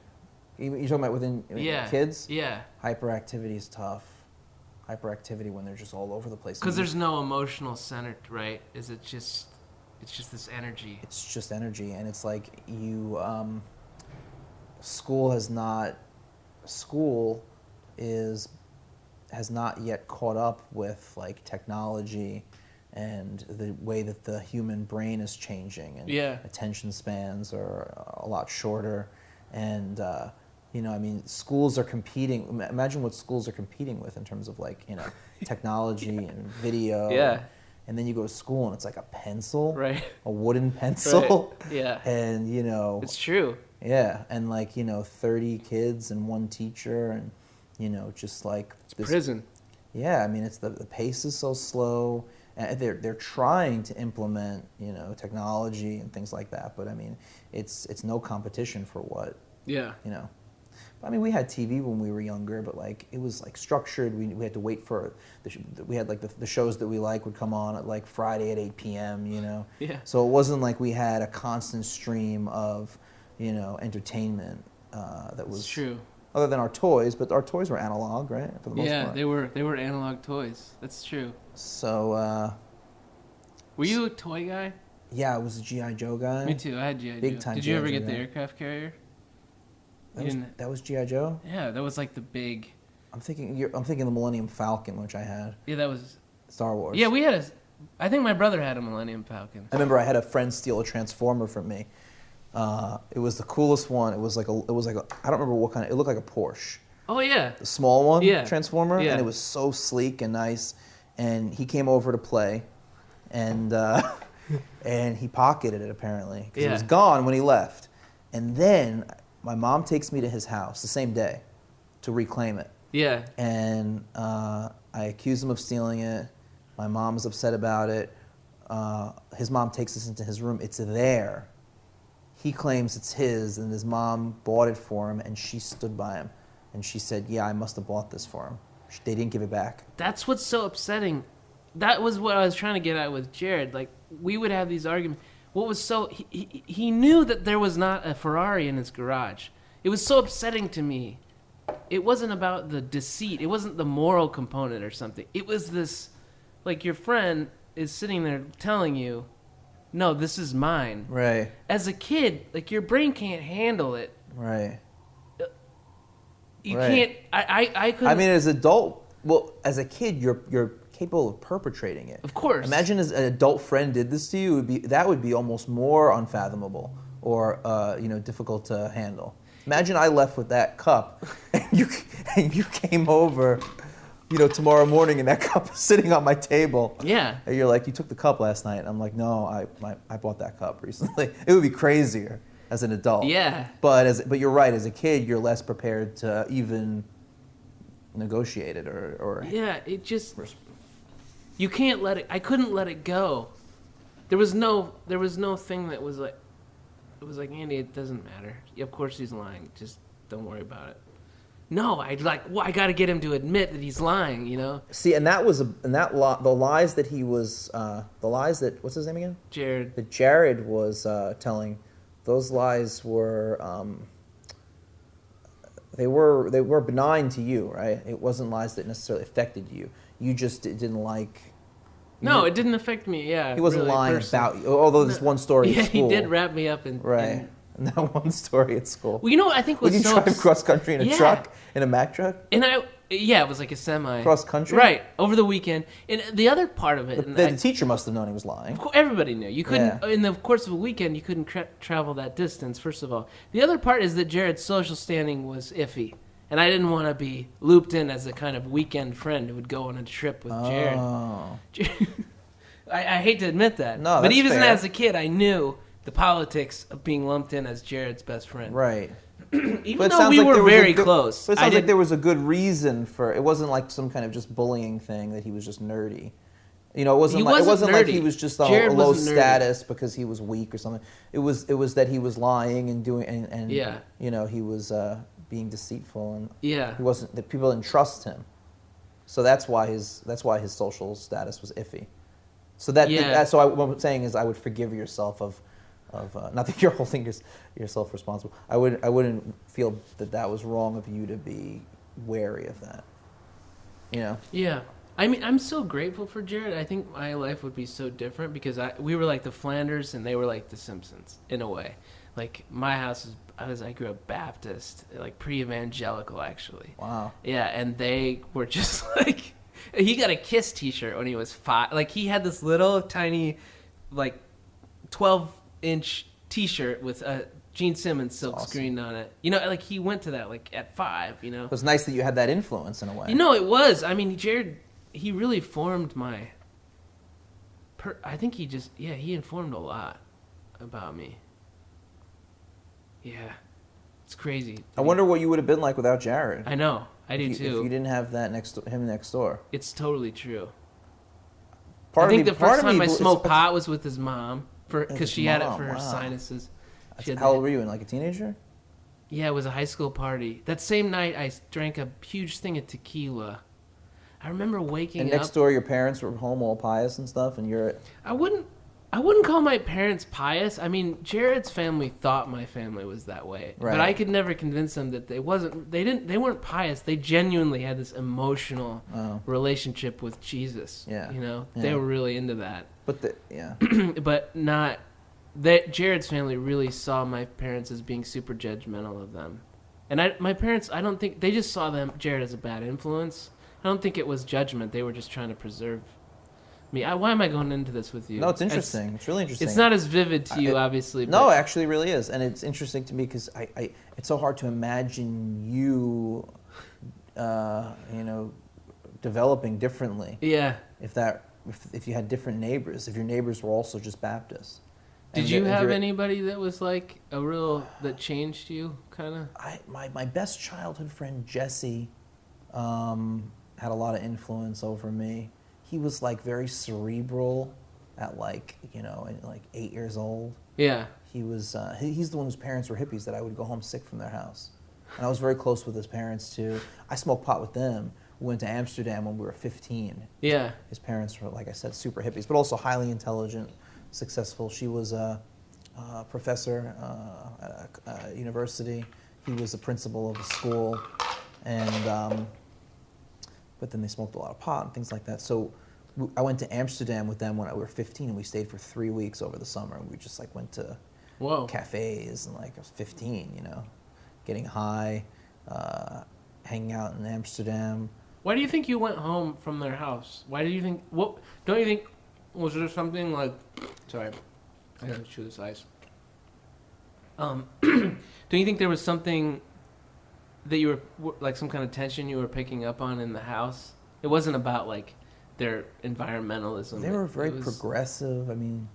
You're talking about within kids? Yeah. Hyperactivity is tough. Hyperactivity when they're just all over the place. Because there's no emotional center, right? It's just this energy. It's just energy, and it's like you. School has not yet caught up with like technology and the way that the human brain is changing, and attention spans are a lot shorter, and schools are competing. Imagine what schools are competing with in terms of like technology and video. Yeah. And then you go to school and it's like a pencil, right? A wooden pencil, right. Yeah. And it's true. Yeah, and 30 kids and one teacher, and just like it's prison. Yeah, I mean it's the pace is so slow, and they're trying to implement technology and things like that, but I mean it's no competition for what. Yeah. I mean, we had TV when we were younger, but it was structured. We had to wait for we had the shows that we would come on at Friday at 8 p.m. Yeah. So it wasn't like we had a constant stream of entertainment that was true. Other than our toys, but our toys were analog, right? For the most part. Yeah, they were analog toys. That's true. So. Were you a toy guy? Yeah, I was a G.I. Joe guy. Me too. I had G.I. Joe. Big time. Did you ever get the aircraft carrier? That was G.I. Joe? Yeah, that was the big... I'm thinking the Millennium Falcon, which I had. Yeah, that was... Star Wars. Yeah, we had a. I think my brother had a Millennium Falcon. I remember I had a friend steal a Transformer from me. It was the coolest one. It was like a I don't remember what kind of. It looked like a Porsche. Oh yeah. The small one, Yeah. Transformer, Yeah. and it was so sleek and nice. And he came over to play, and and he pocketed it apparently because it was gone when he left. And then my mom takes me to his house the same day to reclaim it. Yeah. And I accuse him of stealing it. My mom's upset about it. His mom takes us into his room. It's there. He claims it's his, and his mom bought it for him, and she stood by him. And she said, yeah, I must have bought this for him. They didn't give it back. That's what's so upsetting. That was what I was trying to get at with Jared. Like, we would have these arguments. What was so... He knew that there was not a Ferrari in his garage. It was so upsetting to me. It wasn't about the deceit. It wasn't the moral component or something. It was this... Like, your friend is sitting there telling you, no, this is mine. Right. As a kid, like, your brain can't handle it. Right. You Right. can't... I couldn't... I mean, as as a kid, you're capable of perpetrating it. Of course. Imagine as an adult friend did this to you, that would be almost more unfathomable or difficult to handle. Imagine I left with that cup and you came over, tomorrow morning and that cup is sitting on my table. Yeah. And you're like, you took the cup last night. And I'm like, no, I bought that cup recently. It would be crazier as an adult. Yeah. But you're right, as a kid, you're less prepared to even negotiate it or Yeah, it just... You can't let it... I couldn't let it go. There was no thing that was like... It was like, Andy, it doesn't matter. Of course he's lying. Just don't worry about it. No, I got to get him to admit that he's lying, See, and that was the lies that he was what's his name again? Jared. That Jared was telling. Those lies were they were benign to you, right? It wasn't lies that necessarily affected you. You just didn't like. No, it didn't affect me. Yeah, he wasn't really, lying personally. about you. Although this one story Yeah, at school, he did wrap me up in right. And that one story at school. Well, I think was we can so drive cross country in a truck, in a Mack truck. And it was like a semi Cross country, right, over the weekend. And the other part of it, the teacher must have known he was lying. Everybody knew. You couldn't in the course of a weekend. You couldn't travel that distance. First of all, the other part is that Jared's social standing was iffy, and I didn't want to be looped in as a kind of weekend friend who would go on a trip with Jared. Oh. I hate to admit that, No, but that's even fair. as a kid, I knew the politics of being lumped in as Jared's best friend. Right. Even But it though sounds we like were there was very close. But it sounds like there was a good reason for it. Wasn't like some kind of just bullying thing that he was just nerdy. It wasn't like he was just on a low status because he was weak or something. It was that he was lying and doing and he was being deceitful and he wasn't that people didn't trust him. So that's why his social status was iffy. So what I'm saying is I would forgive yourself of not that you're holding yourself responsible. I wouldn't feel that was wrong of you to be wary of that. Yeah. I mean, I'm so grateful for Jared. I think my life would be so different because we were like the Flanders and they were like the Simpsons in a way. Like my house I grew up Baptist, like pre-evangelical actually. Wow. Yeah, and they were just like he got a Kiss t-shirt when he was 5. Like he had this little tiny like 12-inch t-shirt with a Gene Simmons silk screen on it. Like he went to that like at 5, It was nice that you had that influence in a way. It was. I mean, Jared, he really formed my... I think he informed a lot about me. Yeah. It's crazy. I wonder what you would have been like without Jared. I know. I do too. If you didn't have that him next door. It's totally true. I think the first time I smoked pot was with his mom because she had it for her sinuses. How old were you? Like a teenager? Yeah, it was a high school party. That same night, I drank a huge thing of tequila. I remember waking up. And next door, your parents were home all pious and stuff, and you're... I wouldn't call my parents pious. I mean, Jared's family thought my family was that way, right. But I could never convince them that they weren't pious. They genuinely had this emotional relationship with Jesus. Yeah, they were really into that. But but not that. Jared's family really saw my parents as being super judgmental of them, and my parents, I don't think they just saw Jared as a bad influence. I don't think it was judgment. They were just trying to preserve me. Why am I going into this with you? No, it's interesting. It's really interesting. It's not as vivid to you, obviously. No, but it actually really is, and it's interesting to me because it's so hard to imagine you, developing differently. Yeah. If you had different neighbors, if your neighbors were also just Baptists. Did you have anybody that was like that changed you, kind of? My best childhood friend Jesse had a lot of influence over me. He was like very cerebral at like 8 years old. Yeah. He was he's the one whose parents were hippies that I would go home sick from their house. And I was very close with his parents too. I smoked pot with them. We went to Amsterdam when we were 15. Yeah. His parents were, like I said, super hippies, but also highly intelligent, successful. She was a professor at a university. He was the principal of a school, and but then they smoked a lot of pot and things like that. So I went to Amsterdam with them when we were 15, and we stayed for 3 weeks over the summer. And we just like went to cafes and I was 15, getting high, hanging out in Amsterdam. Why do you think you went home from their house? Why do you think? What don't you think? Was there something like? Sorry, I gotta chew this ice. Don't you think there was something that you were like some kind of tension you were picking up on in the house? It wasn't about like their environmentalism. They were very progressive. I mean,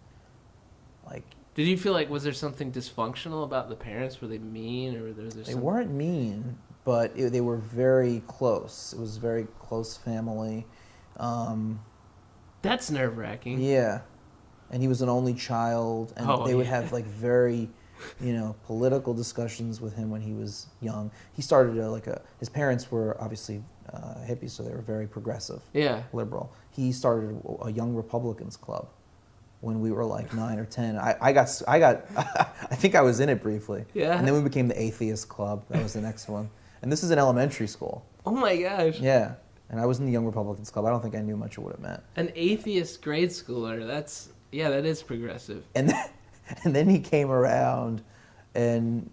like. Did you feel like was there something dysfunctional about the parents? Were they mean, or was there? They weren't mean, but they were very close. It was a very close family. That's nerve-wracking. Yeah, and he was an only child, and they would have like very, political discussions with him when he was young. He started his parents were obviously hippies, so they were very progressive. Yeah, liberal. He started a Young Republicans Club when we were like 9 or 10. I got I think I was in it briefly. Yeah. And then we became the Atheist Club. That was the next one. And this is in elementary school. Oh my gosh. Yeah. And I was in the Young Republicans Club. I don't think I knew much of what it meant. An atheist grade schooler. That is progressive. And then he came around and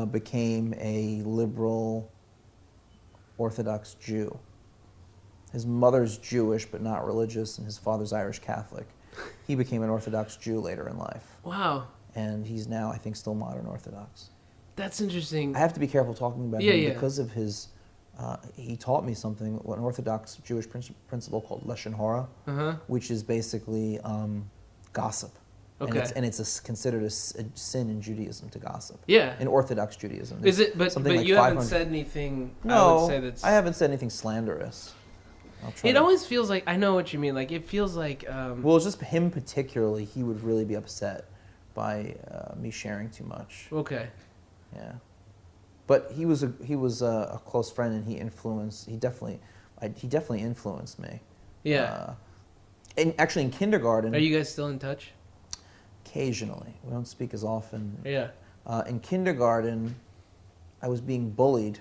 became a liberal Orthodox Jew. His mother's Jewish but not religious, and his father's Irish Catholic. He became an Orthodox Jew later in life. Wow. And he's now, I think, still modern Orthodox. That's interesting. I have to be careful talking about him because of his... he taught me something, an Orthodox Jewish principle called Lashon Hara, which is basically gossip. Okay. And it's considered a sin in Judaism to gossip. Yeah. In Orthodox Judaism. Is it? But like you haven't said anything. No, I haven't said anything slanderous. It always feels like, I know what you mean. Like, it feels like... well, just him particularly, he would really be upset by me sharing too much. Okay. Yeah. But he was a close friend, and he definitely influenced me. Yeah. And actually in kindergarten... Are you guys still in touch? Occasionally. We don't speak as often. Yeah. In kindergarten, I was being bullied,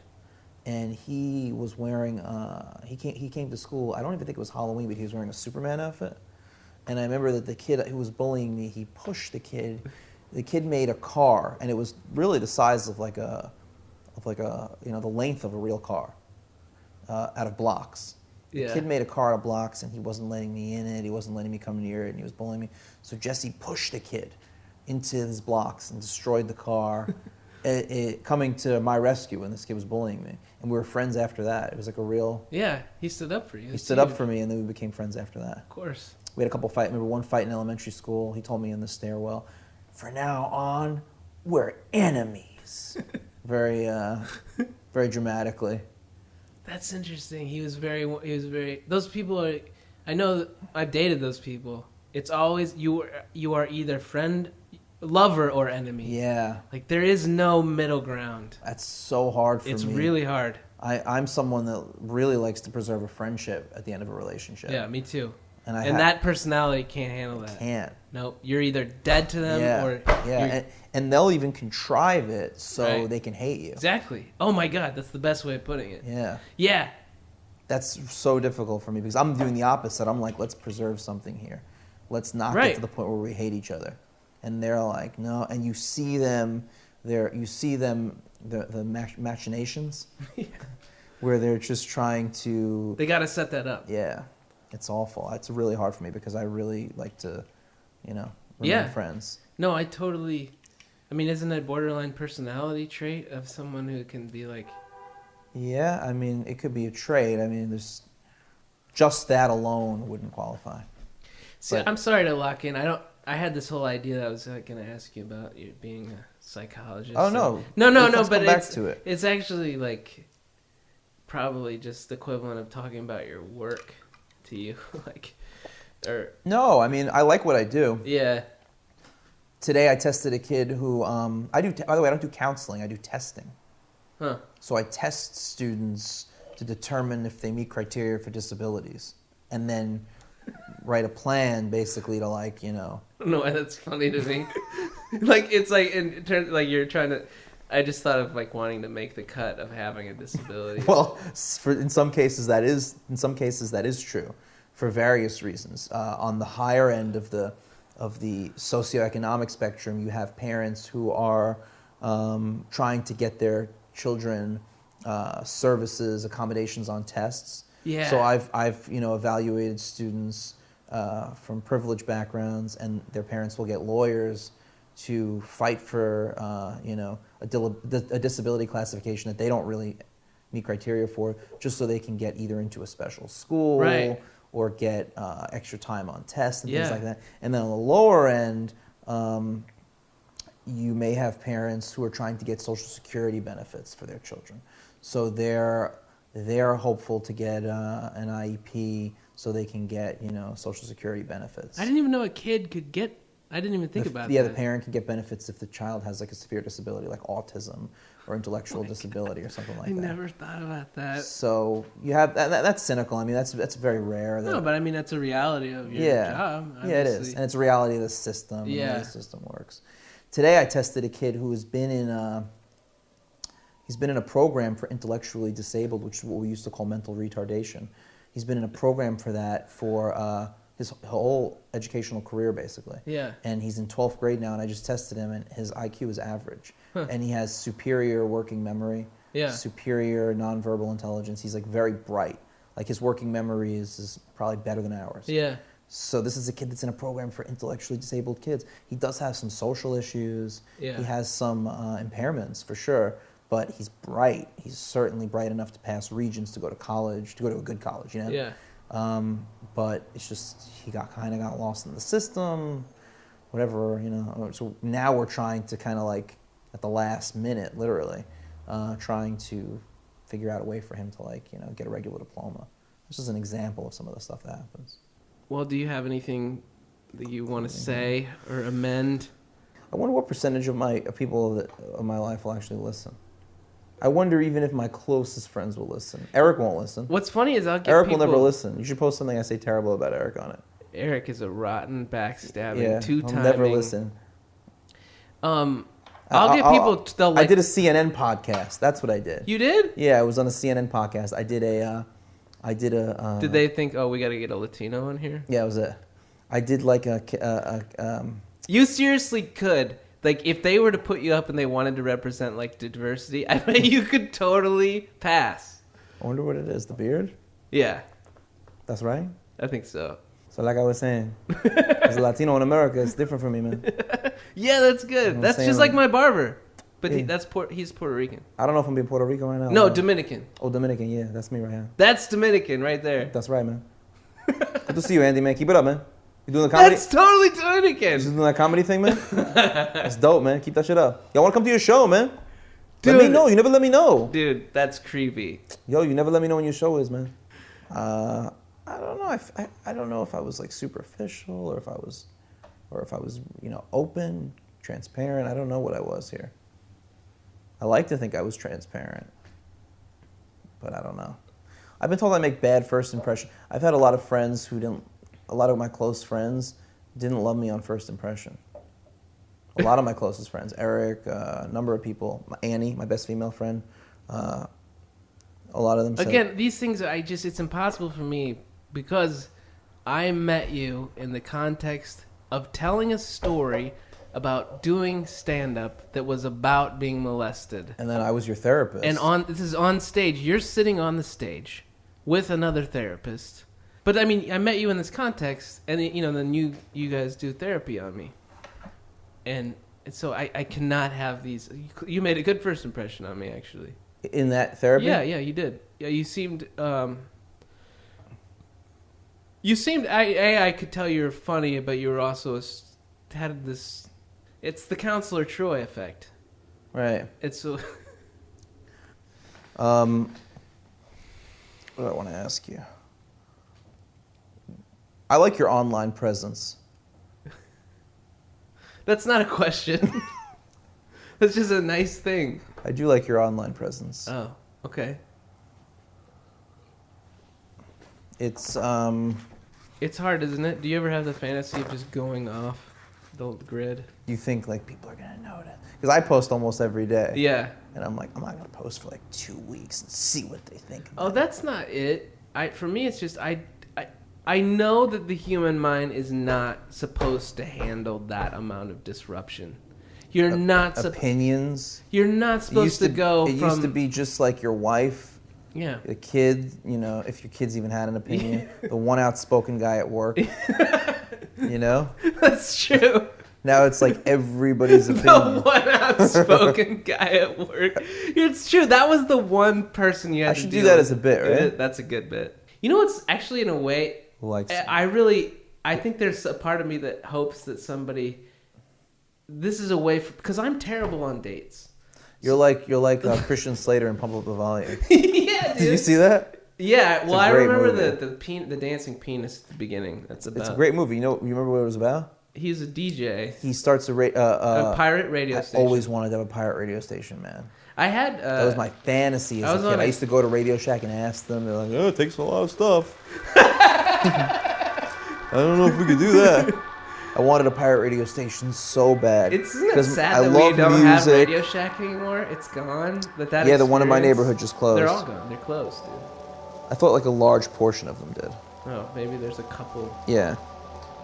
and he was wearing, he came to school, I don't even think it was Halloween, but he was wearing a Superman outfit. And I remember that the kid who was bullying me, he pushed the kid. The kid made a car, and it was really the size of the length of a real car, out of blocks. The kid made a car out of blocks, and he wasn't letting me in it. He wasn't letting me come near it, and he was bullying me. So Jesse pushed the kid into his blocks and destroyed the car, coming to my rescue when this kid was bullying me. And we were friends after that. It was like a real... Yeah, he stood up for you. He stood up for me, and then we became friends after that. Of course. We had a couple fights. I remember one fight in elementary school. He told me in the stairwell, "From now on, we're enemies." Very dramatically. That's interesting. He was very. Those people are. I know. I've dated those people. It's always you are either friend, lover, or enemy. Yeah. Like there is no middle ground. That's so hard for me. It's really hard. I'm someone that really likes to preserve a friendship at the end of a relationship. Yeah, me too. And that personality can't handle that. Can't. Nope. You're either dead to them or... Yeah, and they'll even contrive it so they can hate you. Exactly. Oh my God, that's the best way of putting it. Yeah. Yeah. That's so difficult for me because I'm doing the opposite. I'm like, let's preserve something here. Let's not get to the point where we hate each other. And they're like, no. And you see them, the machinations where they're just trying to... They got to set that up. Yeah. It's awful. It's really hard for me because I really like to, remain Yeah. friends. No, I totally. I mean, isn't that borderline personality trait of someone who can be like? Yeah, I mean, it could be a trait. I mean, there's just that alone wouldn't qualify. See, But- I'm sorry to lock in. I had this whole idea that I was going to ask you about you being a psychologist. Oh no, no, Let's but come back to it. It's actually like probably just the equivalent of talking about your work to you, like, or No, I mean, I like what I do. yeah. Today, I tested a kid who I do. By the way, I don't do counseling. I do testing. Huh. So I test students to determine if they meet criteria for disabilities, and then write a plan, basically, to I don't know why that's funny to me. Like, it's like in terms, like you're trying to. I just thought of like wanting to make the cut of having a disability. Well, in some cases that is true, for various reasons. On the higher end of the socioeconomic spectrum, you have parents who are trying to get their children services, accommodations on tests. Yeah. So I've evaluated students from privileged backgrounds, and their parents will get lawyers to fight for a disability classification that they don't really meet criteria for, just so they can get either into a special school Right. or get extra time on tests and things Yeah. like that. And then on the lower end, you may have parents who are trying to get Social Security benefits for their children. So they're hopeful to get an IEP so they can get Social Security benefits. I didn't even know a kid could get. I didn't even think about that. Yeah, the parent can get benefits if the child has like a severe disability, like autism or intellectual disability or something like I that. never thought about that. So you have that's cynical. I mean, that's very rare. No, but I mean that's a reality of your job. Yeah, it is, obviously. and it's a reality of the system. And the way Yeah. the system works. Today, I tested a kid who has been in a program for intellectually disabled, which is what we used to call mental retardation. He's been in a program for that for his whole educational career, basically. Yeah. And he's in 12th grade now, and I just tested him, and his IQ is average. Huh. And he has superior working memory, Yeah. superior nonverbal intelligence. He's like very bright. Like his working memory is probably better than ours. Yeah. So this is a kid that's in a program for intellectually disabled kids. He does have some social issues. Yeah. He has some impairments for sure, but he's bright. He's certainly bright enough to pass Regents, to go to college, to go to a good college, Yeah. But it's just he got lost in the system, whatever, So now we're trying to kind of like at the last minute, literally, trying to figure out a way for him to get a regular diploma. This is an example of some of the stuff that happens. Well, do you have anything that you want to say or amend? I wonder what percentage of people of my life will actually listen. I wonder even if my closest friends will listen. Eric won't listen. What's funny is I'll get Eric people... will never listen. You should post something I say terrible about Eric on it. Eric is a rotten, backstabbing, Yeah, two-timing... I'll never listen. I'll get people... They'll like... I did a CNN podcast. That's what I did. You did? Yeah, I was on a CNN podcast. I did a... Did they think, oh, we got to get a Latino in here? Yeah, it was I did like You seriously could. Like, if they were to put you up and they wanted to represent, like, diversity, I bet you could totally pass. I wonder what it is. The beard? Yeah, That's right. I think so. So like I was saying, as a Latino in America, it's different for me, man. Yeah, that's good. I'm That's saying, just like my barber. But Yeah. he's Puerto Rican. I don't know if I'm being Puerto Rico right now. No, Dominican. Oh, Dominican, yeah. That's me right now. That's Dominican right there. That's right, man. Good to see you, Andy, man. Keep it up, man. You doing the comedy? That's totally You Dominican. doing that comedy thing, man? That's dope, man. Keep that shit up. Y'all want to come to your show, man? Dude. Let me know. You never let me know. Dude, that's creepy. Yo, you never let me know when your show is, man. I don't know. I don't know if I was like superficial or if I was, open, transparent. I don't know what I was here. I like to think I was transparent, but I don't know. I've been told I make bad first impression. I've had a lot of friends a lot of my close friends didn't love me on first impression. A lot of my closest friends, Eric, a number of people, Annie, my best female friend, a lot of them said, Again, these things, it's impossible for me because I met you in the context of telling a story about doing stand-up that was about being molested. and then I was your therapist. And this is on stage. You're sitting on the stage with another therapist, But I mean, I met you in this context, and then you guys do therapy on me, and so I cannot have these. You made a good first impression on me, actually. In that therapy? Yeah, you did. Yeah, you seemed. I could tell you were funny, but you were also had this. It's the Counselor Troy effect. Right. It's so. What do I want to ask you? I like your online presence. That's not a question. That's just a nice thing. I do like your online presence. Oh, okay. It's It's hard, isn't it? Do you ever have the fantasy of just going off the grid? You think like people are gonna notice? Because I post almost every day. Yeah. And I'm like, I'm not gonna post for like 2 weeks and see what they think. Oh, that's not it. For me, it's just I know that the human mind is not supposed to handle that amount of disruption. You're not opinions. You're not supposed to go. It used to be just like your wife. Yeah. The kid, if your kids even had an opinion, the one outspoken guy at work. That's true. Now it's like everybody's opinion. The one outspoken guy at work. It's true. That was the one person you had to I should deal do that with. as a bit, right? That's a good bit. You know what's actually, in a way, I think there's a part of me that hopes that somebody, this is a way because I'm terrible on dates. You're like Christian Slater in Pump Up the Volume. Yeah, dude. Did you see that? Yeah, well, I remember movie. the dancing penis at the beginning. It's a great movie. You remember what it was about? He's a DJ. He starts a pirate radio station. I always wanted to have a pirate radio station, man. I had... that was my fantasy as a kid. I used to go to Radio Shack and ask them. They're like, oh, it takes a lot of stuff. I don't know if we could do that. I wanted a pirate radio station so bad. Isn't it sad that we don't have Radio Shack anymore? It's gone. The one in my neighborhood just closed. They're all gone. They're closed, dude. I thought like a large portion of them did. Oh, maybe there's a couple. Yeah.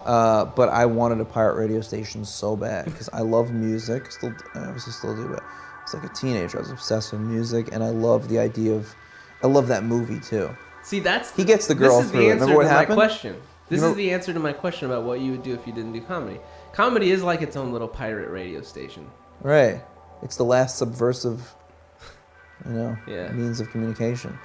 But I wanted a pirate radio station so bad because I love music. I obviously still do, but it's like a teenager. I was obsessed with music, and I love the idea of... I love that movie, too. See, he gets the girl through it. Remember what happened? This is the answer to my question about what you would do if you didn't do comedy. Comedy is like its own little pirate radio station. Right. It's the last subversive, means of communication.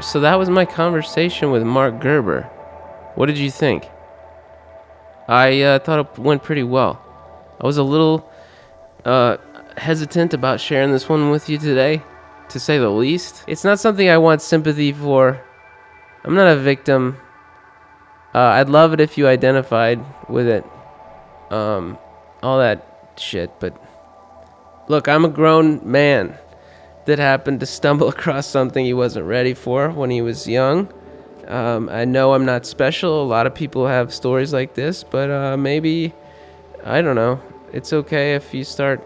So that was my conversation with Marc Gerber. What did you think? I thought it went pretty well. I was a little hesitant about sharing this one with you today, to say the least. It's not something I want sympathy for. I'm not a victim. I'd love it if you identified with it. All that shit, but look, I'm a grown man that happened to stumble across something he wasn't ready for when he was young. I know I'm not special. A lot of people have stories like this, but maybe, I don't know. It's okay if you start...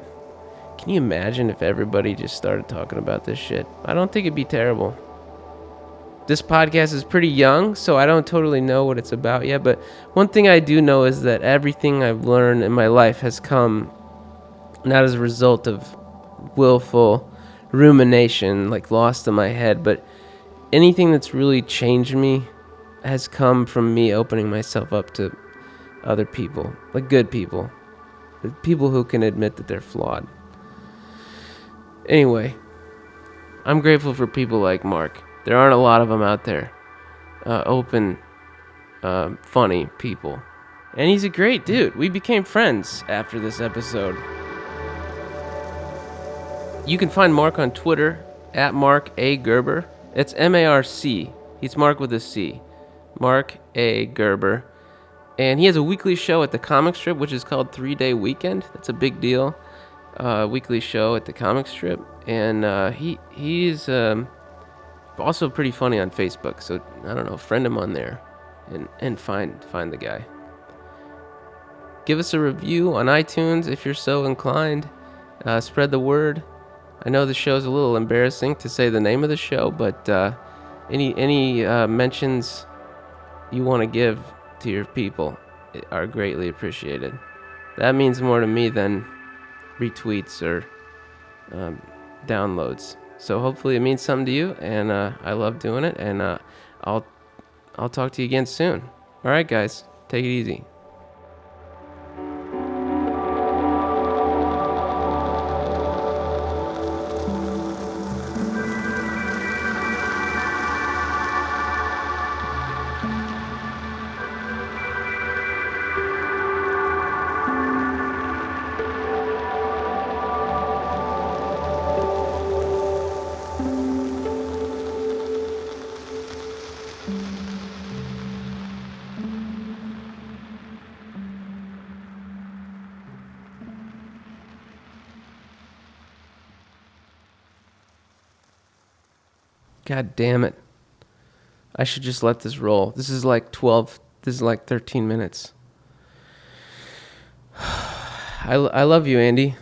Can you imagine if everybody just started talking about this shit? I don't think it'd be terrible. This podcast is pretty young, so I don't totally know what it's about yet, but one thing I do know is that everything I've learned in my life has come not as a result of willful rumination, like lost in my head, but anything that's really changed me has come from me opening myself up to other people, like good people, people who can admit that they're flawed. Anyway, I'm grateful for people like Marc. There aren't a lot of them out there. Open, funny people. And he's a great dude. We became friends after this episode. You can find Marc on Twitter, at Marc A. Gerber. It's M-A-R-C. He's Marc with a C. Marc A. Gerber. And he has a weekly show at the comic strip, which is called 3 Day Weekend. That's a big deal. Weekly show at the comic strip. And he's also pretty funny on Facebook. So, I don't know, friend him on there and find the guy. Give us a review on iTunes if you're so inclined. Spread the word. I know the show's a little embarrassing to say the name of the show, but any mentions you want to give to your people are greatly appreciated. That means more to me than retweets or downloads. So hopefully it means something to you, and I love doing it, and I'll talk to you again soon. All right, guys, take it easy. God damn it. I should just let this roll. This is like 13 minutes. I love you, Andy.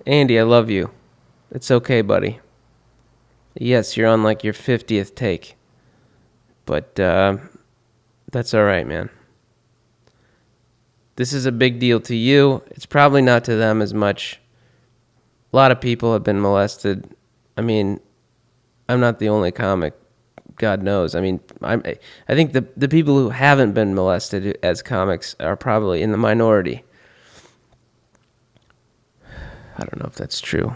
Andy, I love you. It's okay, buddy. Yes, you're on like your 50th take. But that's all right, man. This is a big deal to you. It's probably not to them as much. A lot of people have been molested. I mean, I'm not the only comic. God knows. I mean, I think the people who haven't been molested as comics are probably in the minority. I don't know if that's true.